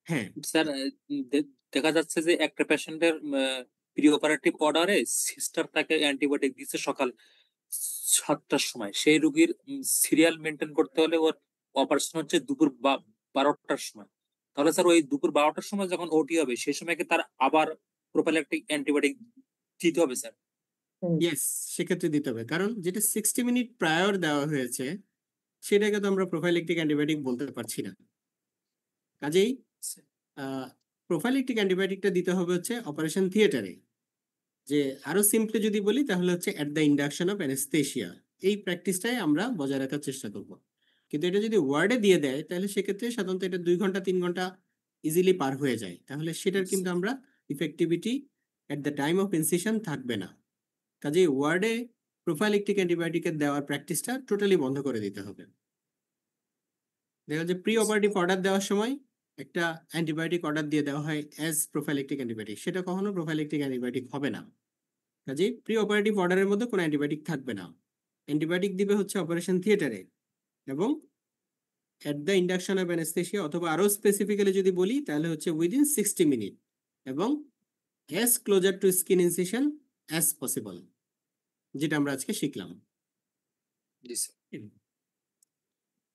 হ্যাঁ স্যার দেখা যাচ্ছে যে একটা পেশেন্টের প্রি অপারেটিভ অর্ডারে সিস্টার তাকে অ্যান্টিবায়োটিক দিচ্ছে সকাল 7টার সময়, সেই রোগীর সিরিয়াল মেনটেন করতে হলে ওর অপারেশন হচ্ছে দুপুর 12টার সময়। তাহলে স্যার ওই দুপুর 12টার সময় যখন ওটি হবে সেই সময় কি তার আবার প্রোফাইলেকটিক অ্যান্টিবায়োটিক দিতে হবে স্যার? ইয়েস, সেক্ষেত্রে দিতে হবে, কারণ যেটা 60 মিনিট প্রায়র দেওয়া হয়েছে সেটাকে তো আমরা প্রোফাইলেকটিক অ্যান্টিবায়োটিক বলতে পারছি না। কাজেই প্রোফাইলেকটিক অ্যান্টিবায়োটিকটা দিতে হবে হচ্ছে অপারেশন থিয়েটারে। যে আরো সিম্পলি যদি বলি তাহলে হচ্ছে at the induction of anaesthesia, এই প্র্যাকটিসটাই আমরা বজায় রাখার চেষ্টা করব। কিন্তু এটা যদি ওয়ার্ডে দিয়ে দেয় তাহলে সেক্ষেত্রে সাধারণত এটা 2 ঘন্টা 3 ঘন্টা ইজিলি পার হয়ে যায়, তাহলে সেটার কিন্তু আমরা effectivity at the time of incision থাকবে না। কাজেই ওয়ার্ডে প্রোফাইলেকটিক অ্যান্টিবায়োটিকের দেওয়ার প্র্যাকটিসটা টোটালি বন্ধ করে দিতে হবে। দেখা যায় প্রি অপারেটিভ অর্ডার দেওয়ার সময় একটা অ্যান্টিবায়োটিক অর্ডার দিয়ে দেওয়া হয় অ্যাজ প্রোফাইলেকটিক অ্যান্টিবায়োটিক, সেটা কখনো প্রোফাইলেকটিক অ্যান্টিবায়োটিক হবে না। কাজেই প্রি অপারেটিভ অর্ডারের মধ্যে কোনো অ্যান্টিবায়োটিক থাকবে না, অ্যান্টিবায়োটিক দিবে হচ্ছে অপারেশন থিয়েটারে এবং at the induction of anaesthesia, অথবা আরো স্পেসিফিক্যালি যদি বলি তাহলে হচ্ছে উইদিন 60 মিনিট এবং as closer to skin incision as possible, যেটা আমরা আজকে শিখলাম।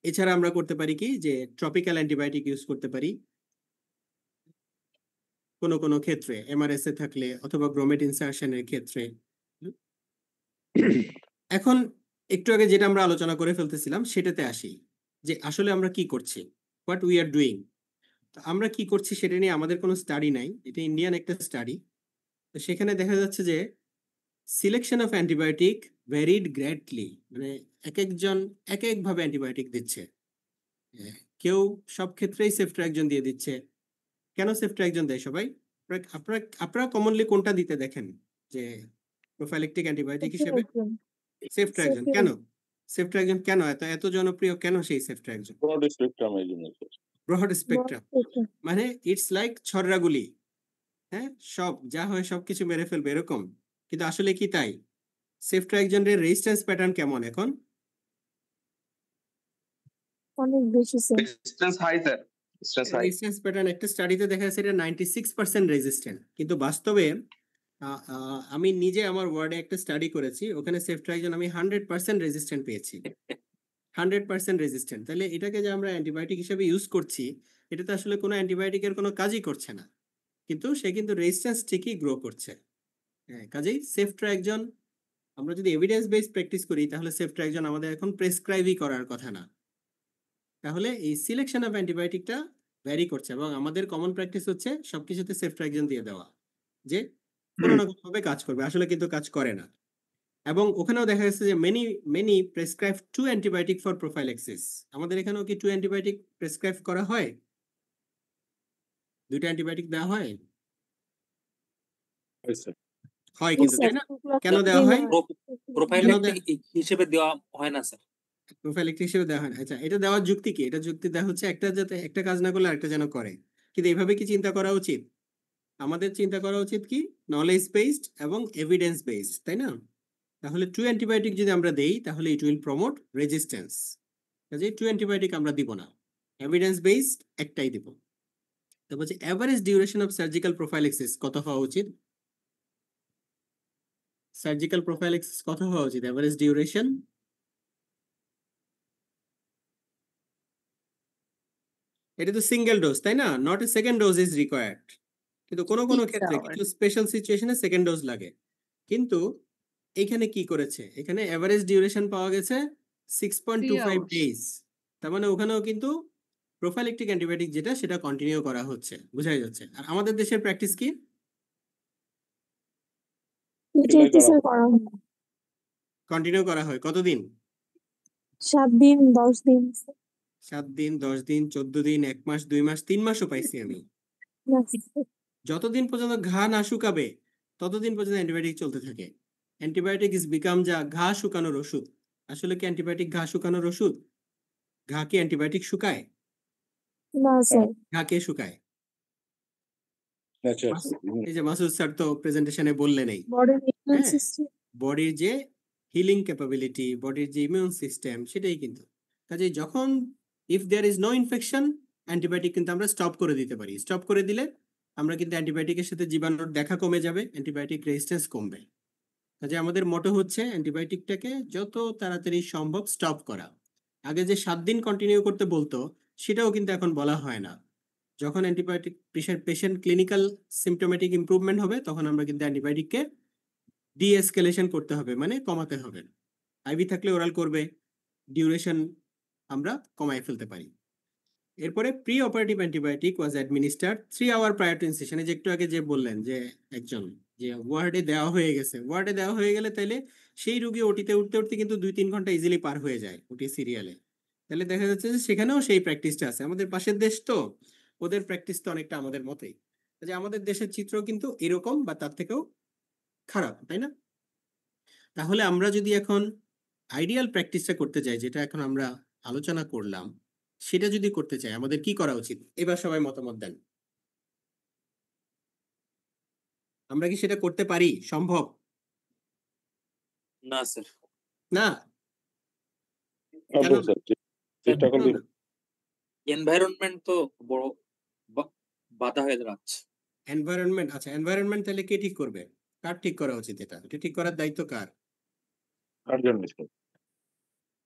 এছাড়া আমরা করতে পারি কি যে ট্রপিক্যাল অ্যান্টিবায়োটিক ইউজ করতে পারি কোনো কোনো ক্ষেত্রে, এমআরএস এ থাকলে অথবা ব্রোমেট ইনসারশনের ক্ষেত্রে। এখন একটু আগে যেটা আমরা আলোচনা করে ফেলতেছিলাম সেটাতে আসি যে আসলে আমরা কি করছি, হোয়াট উই আর ডুইং। আমরা কি করছি সেটা নিয়ে আমাদের কোনো স্টাডি নাই, এটা ইন্ডিয়ান একটা স্টাডি। তো সেখানে দেখা যাচ্ছে যে selection of antibiotic varied greatly, মানে এক একজন এক একভাবে অ্যান্টিবায়োটিক দিচ্ছে। কেউ সব ক্ষেত্রেই সেফট্রাকজন দিয়ে দিচ্ছে। কেন সেফট্রাকজন দেয় সবাই? আপনারা কমনলি কোনটা দিতে দেখেন যে প্রোফাইলেক্টিক অ্যান্টিবায়োটিক হিসেবে? সেফট্রাকজন। কেন সেফট্রাকজন কেন এত জনপ্রিয়, কেন সেই সেফট্রাকজন? ব্রড স্পেকট্রাম এই জন্য স্যার। ব্রড স্পেকট্রাম মানে ইটস লাইক ছড়রাগুলি, হ্যাঁ, সব যা হয় সবকিছু মেরে ফেলবে এরকম, কিন্তু আসলে কি তাই? সেফট্রাকজনের রেজিস্ট্যান্স প্যাটার্ন কেমন এখন? অনেক বেশি sir. Resistance high, sir. Resistance high. Resistance pattern একটা স্টাডিতে দেখা যাচ্ছে এটা 96% রেজিস্ট্যান্ট, কিন্তু বাস্তবে আমি নিজে আমার ওয়ার্ডে একটা স্টাডি করেছি, ওখানে সেফট্রাকজন আমি 100% রেজিস্ট্যান্ট পেয়েছি। 100% রেজিস্ট্যান্ট। তাহলে এটাকে যে আমরা অ্যান্টিবায়োটিক হিসেবে ইউজ করছি, এটা তো আসলে কোনো অ্যান্টিবায়োটিকের কোনো কাজই করছে না, কিন্তু সে কিন্তু রেজিস্ট্যান্স ঠিকই গ্রো করছে। হ্যাঁ, কাজেই সেফট্রাকজন আমরা যদি এভিডেন্স বেস প্র্যাকটিস করি, তাহলে সেফট্রাকজন আমাদের এখন প্রেসক্রাইবই করার কথা না। তাহলে এই সিলেকশন অফ অ্যান্টিবায়োটিকটা ভ্যারি করছে, এবং আমাদের কমন প্র্যাকটিস হচ্ছে সবকিছুতে সেফট্রাকজন দিয়ে দেওয়া, যে কোনো না কোনোভাবে কাজ করবে, আসলে কিন্তু কাজ করে না। এবং ওখানেও দেখা যাচ্ছে যে many prescribe 2 antibiotic for prophylaxis. আমাদের এখানেও কি 2 অ্যান্টিবায়োটিক প্রেসক্রাইব করা হয়? 2টা অ্যান্টিবায়োটিক দেওয়া হয়? হয় কিন্তু, তাই না? কেন দেওয়া হয়? প্রোফাইলেক্টিক হিসেবে দেওয়া হয় না স্যার। প্রোফাইলেক্টিক হিসেবে দেওয়া হয় না। আচ্ছা, এটা দেওয়ার যুক্তি কি? এটা যুক্তি দেওয়া হচ্ছে একটা যাতে একটা কাজ না করলে আরেকটা যেন করে। কিন্তু এইভাবে কি চিন্তা করা উচিত? আমাদের চিন্তা করা উচিত কি নলেজ বেসড এবং এভিডেন্স বেসড, তাই না? তাহলে 2 অ্যান্টিবায়োটিক যদি আমরা দেই, তাহলে ইট উইল প্রমোট রেজিস্ট্যান্স। কাজে 2 অ্যান্টিবায়োটিক আমরা দিব না, এভিডেন্স বেসড একটাই দিব। তো বলছি average duration of surgical prophylaxis কত হওয়া উচিত? সার্জিক্যাল প্রোফাইলেক্সিস কত হওয়া উচিত এভারেজ ডিউরেশন? এটা তো সিঙ্গেল ডোজ, তাই না? Not a second dose is required. কিন্তু কোনো ক্ষেত্রে কিছু স্পেশাল সিচুয়েশনে সেকেন্ড ডোজ লাগে। কিন্তু এখানে কি করেছে? এখানে এভারেজ ডিউরেশন পাওয়া গেছে 6.25 ডেজ। তার মানে ওখানেও কিন্তু প্রোফাইলেক্টিক অ্যান্টিবায়োটিক যেটা সেটা কন্টিনিউ করা হচ্ছে, বোঝাই যাচ্ছে। আর আমাদের দেশের প্র্যাকটিস কি? কন্টিনিউ করা হয় কতদিন? 7 দিন 10 দিন 7 দিন 10 দিন 14 দিন 1 মাস 2 মাস 3 মাসও পাইছি আমি। যতদিন পর্যন্ত ঘা না শুকাবে ততদিন পর্যন্ত অ্যান্টিবায়োটিক চলতে থাকে। অ্যান্টিবায়োটিক ইজ বিকাম যা ঘা শুকানোর ওষুধ। আসলে কি অ্যান্টিবায়োটিক ঘা শুকানোর ওষুধ? ঘা কি অ্যান্টিবায়োটিক শুকায়? না স্যার। ঘা কে শুকায়? এই যে মাসুদ স্যার তো প্রেজেন্টেশনে বললেন, এই বডির যে হিলিং ক্যাপাবিলিটি, বডির যে ইমিউন সিস্টেম, সেটাই কিন্তু। কাজে যখন if there is no infection, antibiotic কিন্তু আমরা স্টপ করে দিতে পারি। স্টপ করে দিলে আমরা কিন্তু অ্যান্টিবায়োটিকের সাথে জীবাণুর দেখা কমে যাবে, অ্যান্টিবায়োটিক রেজিস্ট্যান্স কমবে। কাজে আমাদের মোটো হচ্ছে অ্যান্টিবায়োটিকটাকে যত তাড়াতাড়ি সম্ভব স্টপ করা। আগে যে 7 দিন কন্টিনিউ করতে বলতো, সেটাও কিন্তু এখন বলা হয় না। যখন antibiotic patient clinical symptomatic improvement হবে, তখন আমরা কিন্তু অ্যান্টিবায়োটিককে ডিএসকেলেশন করতে হবে, মানে কমাতে হবে। আইভি থাকলে ওরাল করবে, ডিউরেশন আমরা কমায় ফেলতে পারি। এরপরে pre operative antibiotic was administered 3 hour prior to ইনসেশনে। যে একটু আগে যে বললেন যে একজন যে ওয়ার্ডে দেওয়া হয়ে গেছে, ওয়ার্ডে দেওয়া হয়ে গেলে তাইলে সেই রোগী ওটিতে উঠতে উঠতে কিন্তু 2-3 ঘন্টা ইজিলি পার হয়ে যায় ওটি সিরিয়ালে। তাহলে দেখা যাচ্ছে যে সেখানেও সেই প্র্যাকটিসটা আছে। আমাদের পাশের দেশ তো, ওদের প্র্যাকটিস তো অনেকটা আমাদের মতোই। যে আমাদের দেশের চিত্র কিন্তু এরকম বা তার থেকেও খারাপ, তাই না? তাহলে আমরা যদি এখন আইডিয়াল প্র্যাকটিসটা করতে চাই, যেটা এখন আমরা আলোচনা করলাম, সেটা যদি করতে চাই আমাদের কি করা উচিত? এবার সবাই মতামত দেন। আমরা কি সেটা করতে পারি? সম্ভব? না স্যার। না, চেষ্টা করলে এনভায়রনমেন্ট তো বড় বাধা হয়ে দাঁড়াচ্ছে। এনভায়রনমেন্ট, আচ্ছা এনভায়রনমেন্ট তাহলে কে ঠিক করবে? কার ঠিক করা উচিত? এটা ঠিক করার দায়িত্ব কার?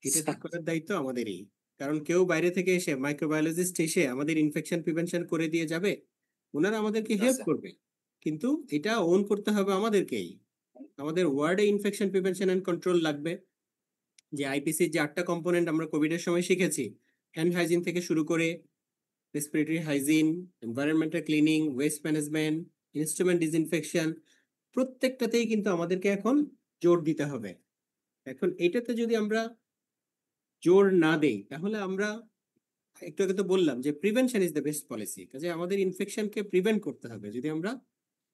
এটা ঠিক করার দায়িত্ব আমাদেরই। কারণ কেউ বাইরে থেকে এসে, মাইক্রোবায়োলজিস্ট এসে আমাদের ইনফেকশন প্রিভেনশন করে দিয়ে যাবে? ওনারা আমাদেরকে হেল্প করবে, কিন্তু এটা ওন করতে হবে আমাদেরকেই। আমাদের ওয়ার্ডে ইনফেকশন প্রিভেনশন এন্ড কন্ট্রোল লাগবে। যে আইপিসির যে 8টা কম্পোনেন্ট আমরা কোভিডের সময় শিখেছি, হ্যান্ড হাইজিন থেকে শুরু করে respiratory hygiene, environmental cleaning, waste management, instrument disinfection, প্রত্যেকটাতেই কিন্তু আমাদেরকে এখন জোর দিতে হবে। এখন এটাতে যদি আমরা জোর না দেই, তাহলে আমরা একটু আগে তো বললাম যে prevention is the best policy. কাজে আমাদের ইনফেকশনকে প্রিভেন্ট করতে হবে। যদি আমরা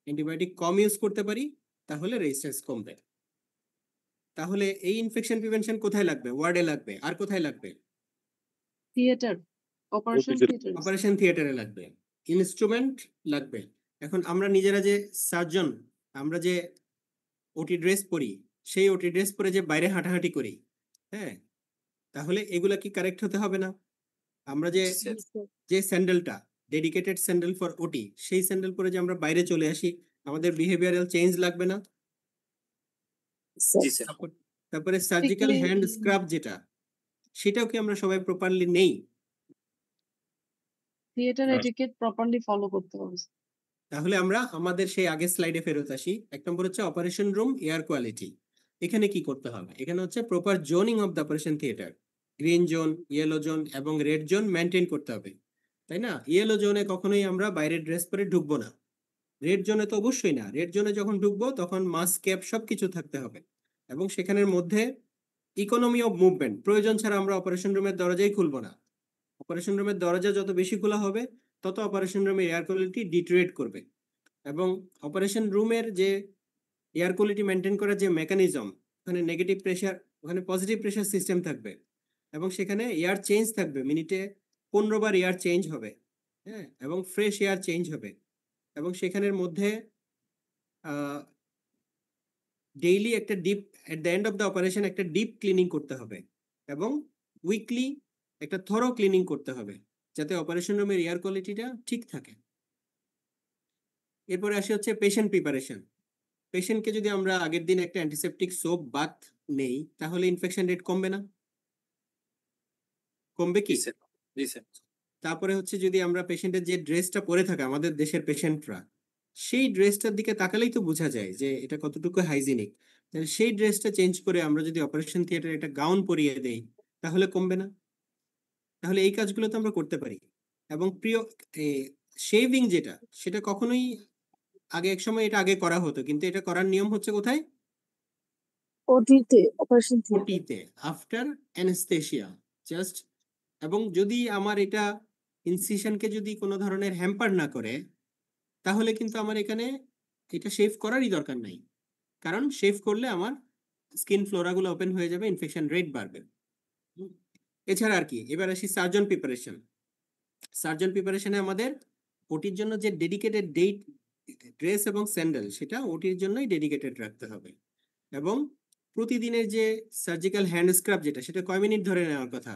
অ্যান্টিবায়োটিক কম ইউজ করতে পারি, তাহলে রেজিস্ট্যান্স কমবে। তাহলে এই ইনফেকশন প্রিভেনশন কোথায় লাগবে? ওয়ার্ডে লাগবে, আর কোথায় লাগবে? Theatre, operation theatre. অপারেশন থিয়েটারে লাগবে, ইনস্ট্রুমেন্ট লাগবে। এখন আমরা নিজেরা যে সার্জন, আমরা যে ওটি ড্রেস পরি, সেই ওটি ড্রেস পরে যে বাইরে হাঁটাহাঁটি করি, হ্যাঁ, তাহলে এগুলা কি কারেক্ট হতে হবে না? আমরা যে স্যান্ডেলটা ডেডিকেটেড স্যান্ডেল ফর ওটি, সেই স্যান্ডেল পরে যে আমরা বাইরে চলে আসি, আমাদের বিহেভিয়ারাল চেঞ্জ লাগবে না? তারপরে সার্জিক্যাল হ্যান্ড স্ক্রাব যেটা, সেটাও কি আমরা সবাই প্রপারলি নেই? থিয়েটার এটিকেট প্রপারলি ফলো করতে হবে। তাহলে আমরা আমাদের সেই আগের স্লাইডে ফেরত আসি। 1 নম্বর হচ্ছে অপারেশন রুম এয়ার কোয়ালিটি। এখানে কি করতে হবে? এখানে হচ্ছে proper zoning of the operation theatre, green zone, yellow zone এবং রেড জোন মেনটেন করতে হবে, তাই না? ইয়েলো জোনে কখনোই আমরা বাইরের ড্রেস পরে ঢুকবো না, রেড জোনে তো অবশ্যই না। রেড জোনে যখন ঢুকবো তখন মাস্ক, ক্যাপ সবকিছু থাকতে হবে, এবং সেখানের মধ্যে ইকোনমি অফ মুভমেন্ট, প্রয়োজন ছাড়া আমরা অপারেশন রুমের দরজাই খুলবো না। অপারেশন রুমের দরজা যত বেশি খোলা হবে, তত অপারেশন রুমের এয়ার কোয়ালিটি ডিটেরিয়েট করবে। এবং অপারেশন রুমের যে এয়ার কোয়ালিটি মেনটেন করার যে মেকানিজম, ওখানে নেগেটিভ প্রেশার, ওখানে পজিটিভ প্রেশার সিস্টেম থাকবে, এবং সেখানে এয়ার চেঞ্জ থাকবে, মিনিটে 15 বার এয়ার চেঞ্জ হবে, হ্যাঁ, এবং ফ্রেশ এয়ার চেঞ্জ হবে। এবং সেখানের মধ্যে ডেইলি একটা deep, at the end of the operation একটা ডিপ ক্লিনিং করতে হবে, এবং উইকলি একটা থরো ক্লিনিং করতে হবে, যাতে অপারেশন রুমের এয়ার কোয়ালিটিটা ঠিক থাকে। এরপরে আসে হচ্ছে পেশেন্ট প্রিপারেশন। পেশেন্টকে যদি আমরা আগের দিন একটা অ্যান্টিসেপটিক সোপ বাথ নেই, তাহলে ইনফেকশন রেট কমবে না? কমবে কি? তারপরে হচ্ছে যদি আমরা পেশেন্টের যে ড্রেসটা পরে থাকে, আমাদের দেশের পেশেন্টরা সেই ড্রেসটার দিকে তাকালেই তো বোঝা যায় যে এটা কতটুকু হাইজিনিক। তাহলে সেই ড্রেসটা চেঞ্জ করে আমরা যদি অপারেশন থিয়েটারে একটা গাউন পরিয়ে দেই, তাহলে কমবে না? তাহলে এই কাজগুলো তো আমরা করতে পারি। এবং প্রিয় শেভিং যেটা, সেটা কখনোই আগে এক সময় এটা আগে করা হতো, কিন্তু এটা করার নিয়ম হচ্ছে কোথায়? ওটিতে, অপারেশন ওটিতে, আফটার অ্যানেস্থেসিয়া জাস্ট। এবং যদি আমার এটা ইনসিশনকে যদি কোনো ধরনের হ্যাম্পার না করে, তাহলে কিন্তু আমার এখানে এটা শেভ করারই দরকার নাই, কারণ শেভ করলে আমার স্কিন ফ্লোরাগুলো ওপেন হয়ে যাবে, ইনফেকশন রেট বাড়বে। এছাড়া আর কি? এবার আসি সার্জন প্রিপারেশন। সার্জন প্রিপারেশনে আমাদের ওটির জন্য যে ডেডিকেটেড ড্রেস এবং স্যান্ডেল, সেটা ওটির জন্যই ডেডিকেটেড রাখতে হবে। এবং প্রতিদিনের যে সার্জিক্যাল হ্যান্ড স্ক্রাব যেটা, সেটা কয় মিনিট ধরে নেওয়ার কথা?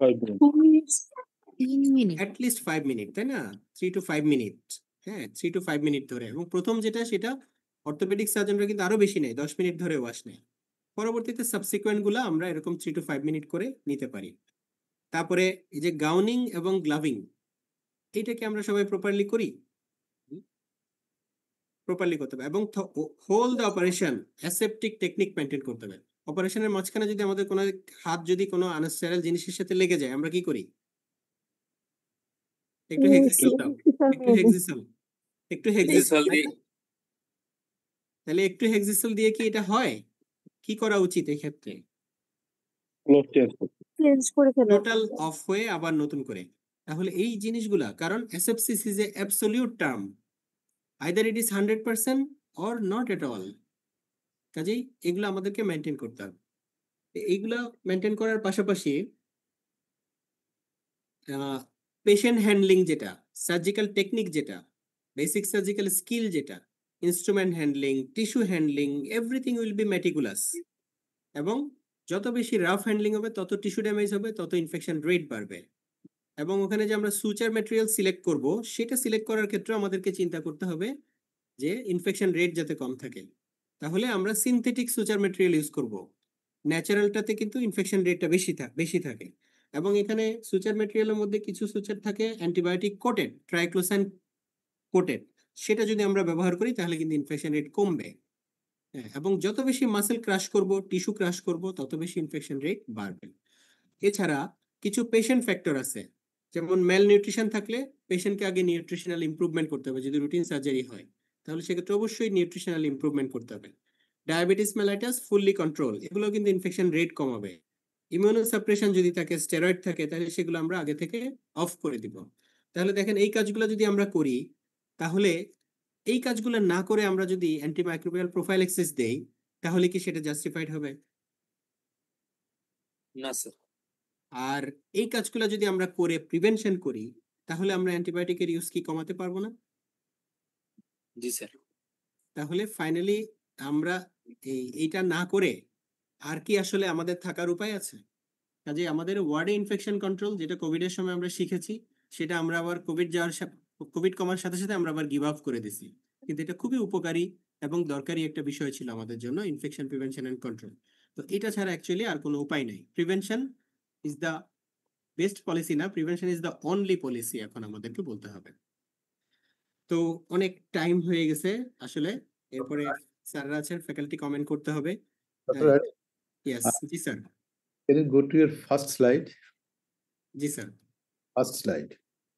5 minutes. 3 minutes. At least 5 minute, তাই না? 3 to 5 মিনিট, হ্যাঁ, 3 to 5 মিনিট ধরে। এবং প্রথম যেটা, সেটা অর্থোপেডিক সার্জনরা কিন্তু আরো বেশি নেয়, 10 মিনিট ধরে ওয়াশ নেয়। পরবর্তীতে সাবসিকুয়েন্ট গুলো আমরা এরকম 3 to 5 মিনিট করে নিতে পারি। তারপরে এই যে গাউনিং এবং গ্লাভিং, এইটাকে আমরা সবাই প্রপারলি করি, প্রপারলি করতে হবে। এবং whole the operation aseptic technique maintain করতে হবে। অপারেশনের মাঝখানে যদি আমাদের কোনো হাত যদি কোনো আনস্টেরাইল জিনিসের সাথে লেগে যায়, আমরা কি করি? একটু হেক্সিসল দাও, একটু হেক্সিসল, একটু হেক্সিসল। তাহলে একটু হেক্সিসল দিয়ে কি এটা হয়? কি করা উচিত এই ক্ষেত্রে? চেঞ্জ করে ফেলা, টোটাল অফ হয়ে আবার নতুন করে। তাহলে এই জিনিসগুলা, কারণ asepsis is a absolute term, either it is 100% or not at all. কাজেই এগুলো আমাদেরকে মেনটেন করতে হবে। এইগুলা মেনটেন করার পাশাপাশি পেশেন্ট হ্যান্ডলিং যেটা, সার্জিক্যাল টেকনিক যেটা, বেসিক সার্জিক্যাল স্কিল যেটা, instrument handling, tissue handling, everything will be meticulous. এবং যত বেশি রাফ হ্যান্ডলিং হবে, তত টিস্যু ড্যামেজ হবে, তত ইনফেকশন রেট বাড়বে। এবং ওখানে যে আমরা সুচার ম্যাটেরিয়াল সিলেক্ট করব, সেটা সিলেক্ট করার ক্ষেত্রে আমাদেরকে চিন্তা করতে হবে যে ইনফেকশন রেট যাতে কম থাকে। তাহলে আমরা সিনথেটিক সুচার ম্যাটেরিয়াল ইউজ করব। ন্যাচারালটাতে কিন্তু ইনফেকশন রেটটা বেশি থাকে। এবং এখানে সুচার ম্যাটেরিয়ালের মধ্যে কিছু সুচার থাকে অ্যান্টিবায়োটিক কোটেড, ট্রাইক্লোসান কোটেড। সেটা যদি আমরা ব্যবহার করি, তাহলে কিন্তু ইনফেকশন রেট কমবে। এবং যত বেশি মাসেল ক্রাশ করব, টিস্যু ক্রাশ করব, তত বেশি ইনফেকশন রেট বাড়বে। এছাড়া কিছু পেশেন্ট ফ্যাক্টর আছে, যেমন মেল নিউট্রিশন থাকলে পেশেন্টকে আগে নিউট্রিশনাল ইমপ্রুভমেন্ট করতে হবে। যদি রুটিন সার্জারি হয়, তাহলে সেক্ষেত্রে অবশ্যই নিউট্রিশনাল ইমপ্রুভমেন্ট করতে হবে। ডায়াবেটিস মেলাইটাস ফুললি কন্ট্রোল, এগুলো কিন্তু ইনফেকশন রেট কমাবে। ইমিউনোসাপ্রেশন যদি থাকে, স্টেরয়েড থাকে, তাহলে সেগুলো আমরা আগে থেকে অফ করে দিব। তাহলে দেখেন এই কাজগুলো যদি আমরা করি, তাহলে এই কাজগুলো না করে আমরা যদি অ্যান্টিমাইক্রোবিয়াল প্রোফাইল্যাক্সিস দেই, তাহলে কি সেটা জাস্টিফাইড হবে? না স্যার। আর এই কাজগুলো যদি আমরা করে প্রিভেনশন করি, তাহলে আমরা অ্যান্টিবায়োটিকের ইউজ কি কমাতে পারবো না? জি স্যার। তাহলে ফাইনালি আমরা এইটা না করে আর কি আসলে আমাদের থাকার উপায় আছে? কাজে আমাদের ওয়ার্ডে ইনফেকশন কন্ট্রোল, যেটা কোভিড এর সময় আমরা শিখেছি, সেটা আমরা আবার কোভিড কমার সাথে সাথে আমরা আবার গিভ আপ করে দিছি। কিন্তু এটা খুবই উপকারী এবং দরকারি একটা বিষয় ছিল আমাদের জন্য, ইনফেকশন প্রিভেনশন এন্ড কন্ট্রোল। তো এটা ছাড়া অ্যাকচুয়ালি আর কোনো উপায় নেই। Prevention is the best policy না, prevention is the only policy এখন আমাদেরকে বলতে হবে। তো অনেক টাইম হয়ে গেছে আসলে, এরপরে স্যাররা আছেন, ফ্যাকাল্টি কমেন্ট করতে হবে। Yes, G sir. Can you go to your first slide? G sir. First slide.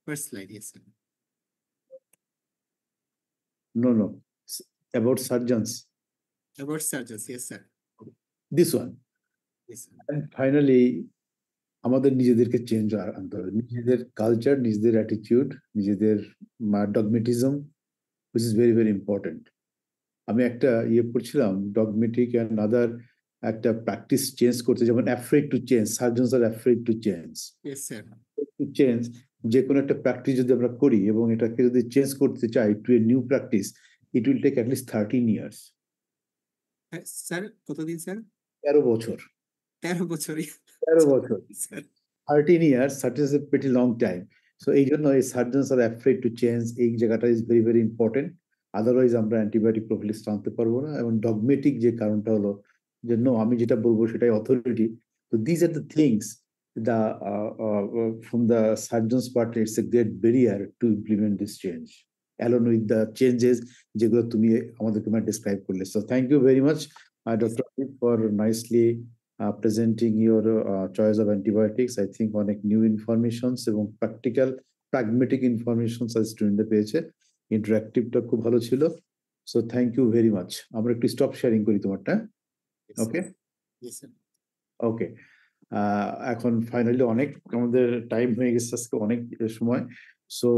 First slide, yes sir. No. About surgeons. About surgeons, yes sir. This one. Yes sir. And finally, আমাদের নিজেদেরকে change আনতে হবে, নিজেদের culture, নিজেদের attitude, নিজেদের ডগমেটিজম, which is very very important. আমি একটা পড়ছিলাম, ডগমেটিক অ্যান্ড আদার একটা প্র্যাকটিস চেঞ্জ করতে, যেমন afraid to change, surgeons R afraid to change. Yes sir. To change, যে কোনো একটা প্র্যাকটিস যদি আমরা করি এবং এটাকে যদি চেঞ্জ করতে চাই to a new practice, it will take at least 13 years. Sir কতদিন স্যার? 13 বছর। 13 বছর। 13 বছর। Sir 13 years, that is a pretty long time. So এই জন্য এই surgeons R afraid to change, এই জায়গাটা is very very important. Otherwise আমরা অ্যান্টিবায়োটিক প্রফিলিক্স আনতে পারবো না। এবং ডগমেটিক যে কারণটা হলো যে নো, আমি যেটা বলবো সেটাই অথরিটি। তো this are the things the from the surgeon's part, it's a great barrier to implement this change along with the changes যেগুলো তুমি আমাদেরকে describe করলে। So thank you very much, Dr. Abid, for nicely presenting your choice of antibiotics. I think অনেক new informations এবং practical pragmatic informations as student পেয়েছে। ইন্টারঅ্যাক্টিভটা খুব ভালো ছিল। So thank you very much. আমরা একটু স্টপ শেয়ারিং করি তোমারটা। ওকে? Yes sir. ওকে। এখন ফাইনালি অনেক আমাদের টাইম হয়ে গেছে আজকে, অনেক সময়। সো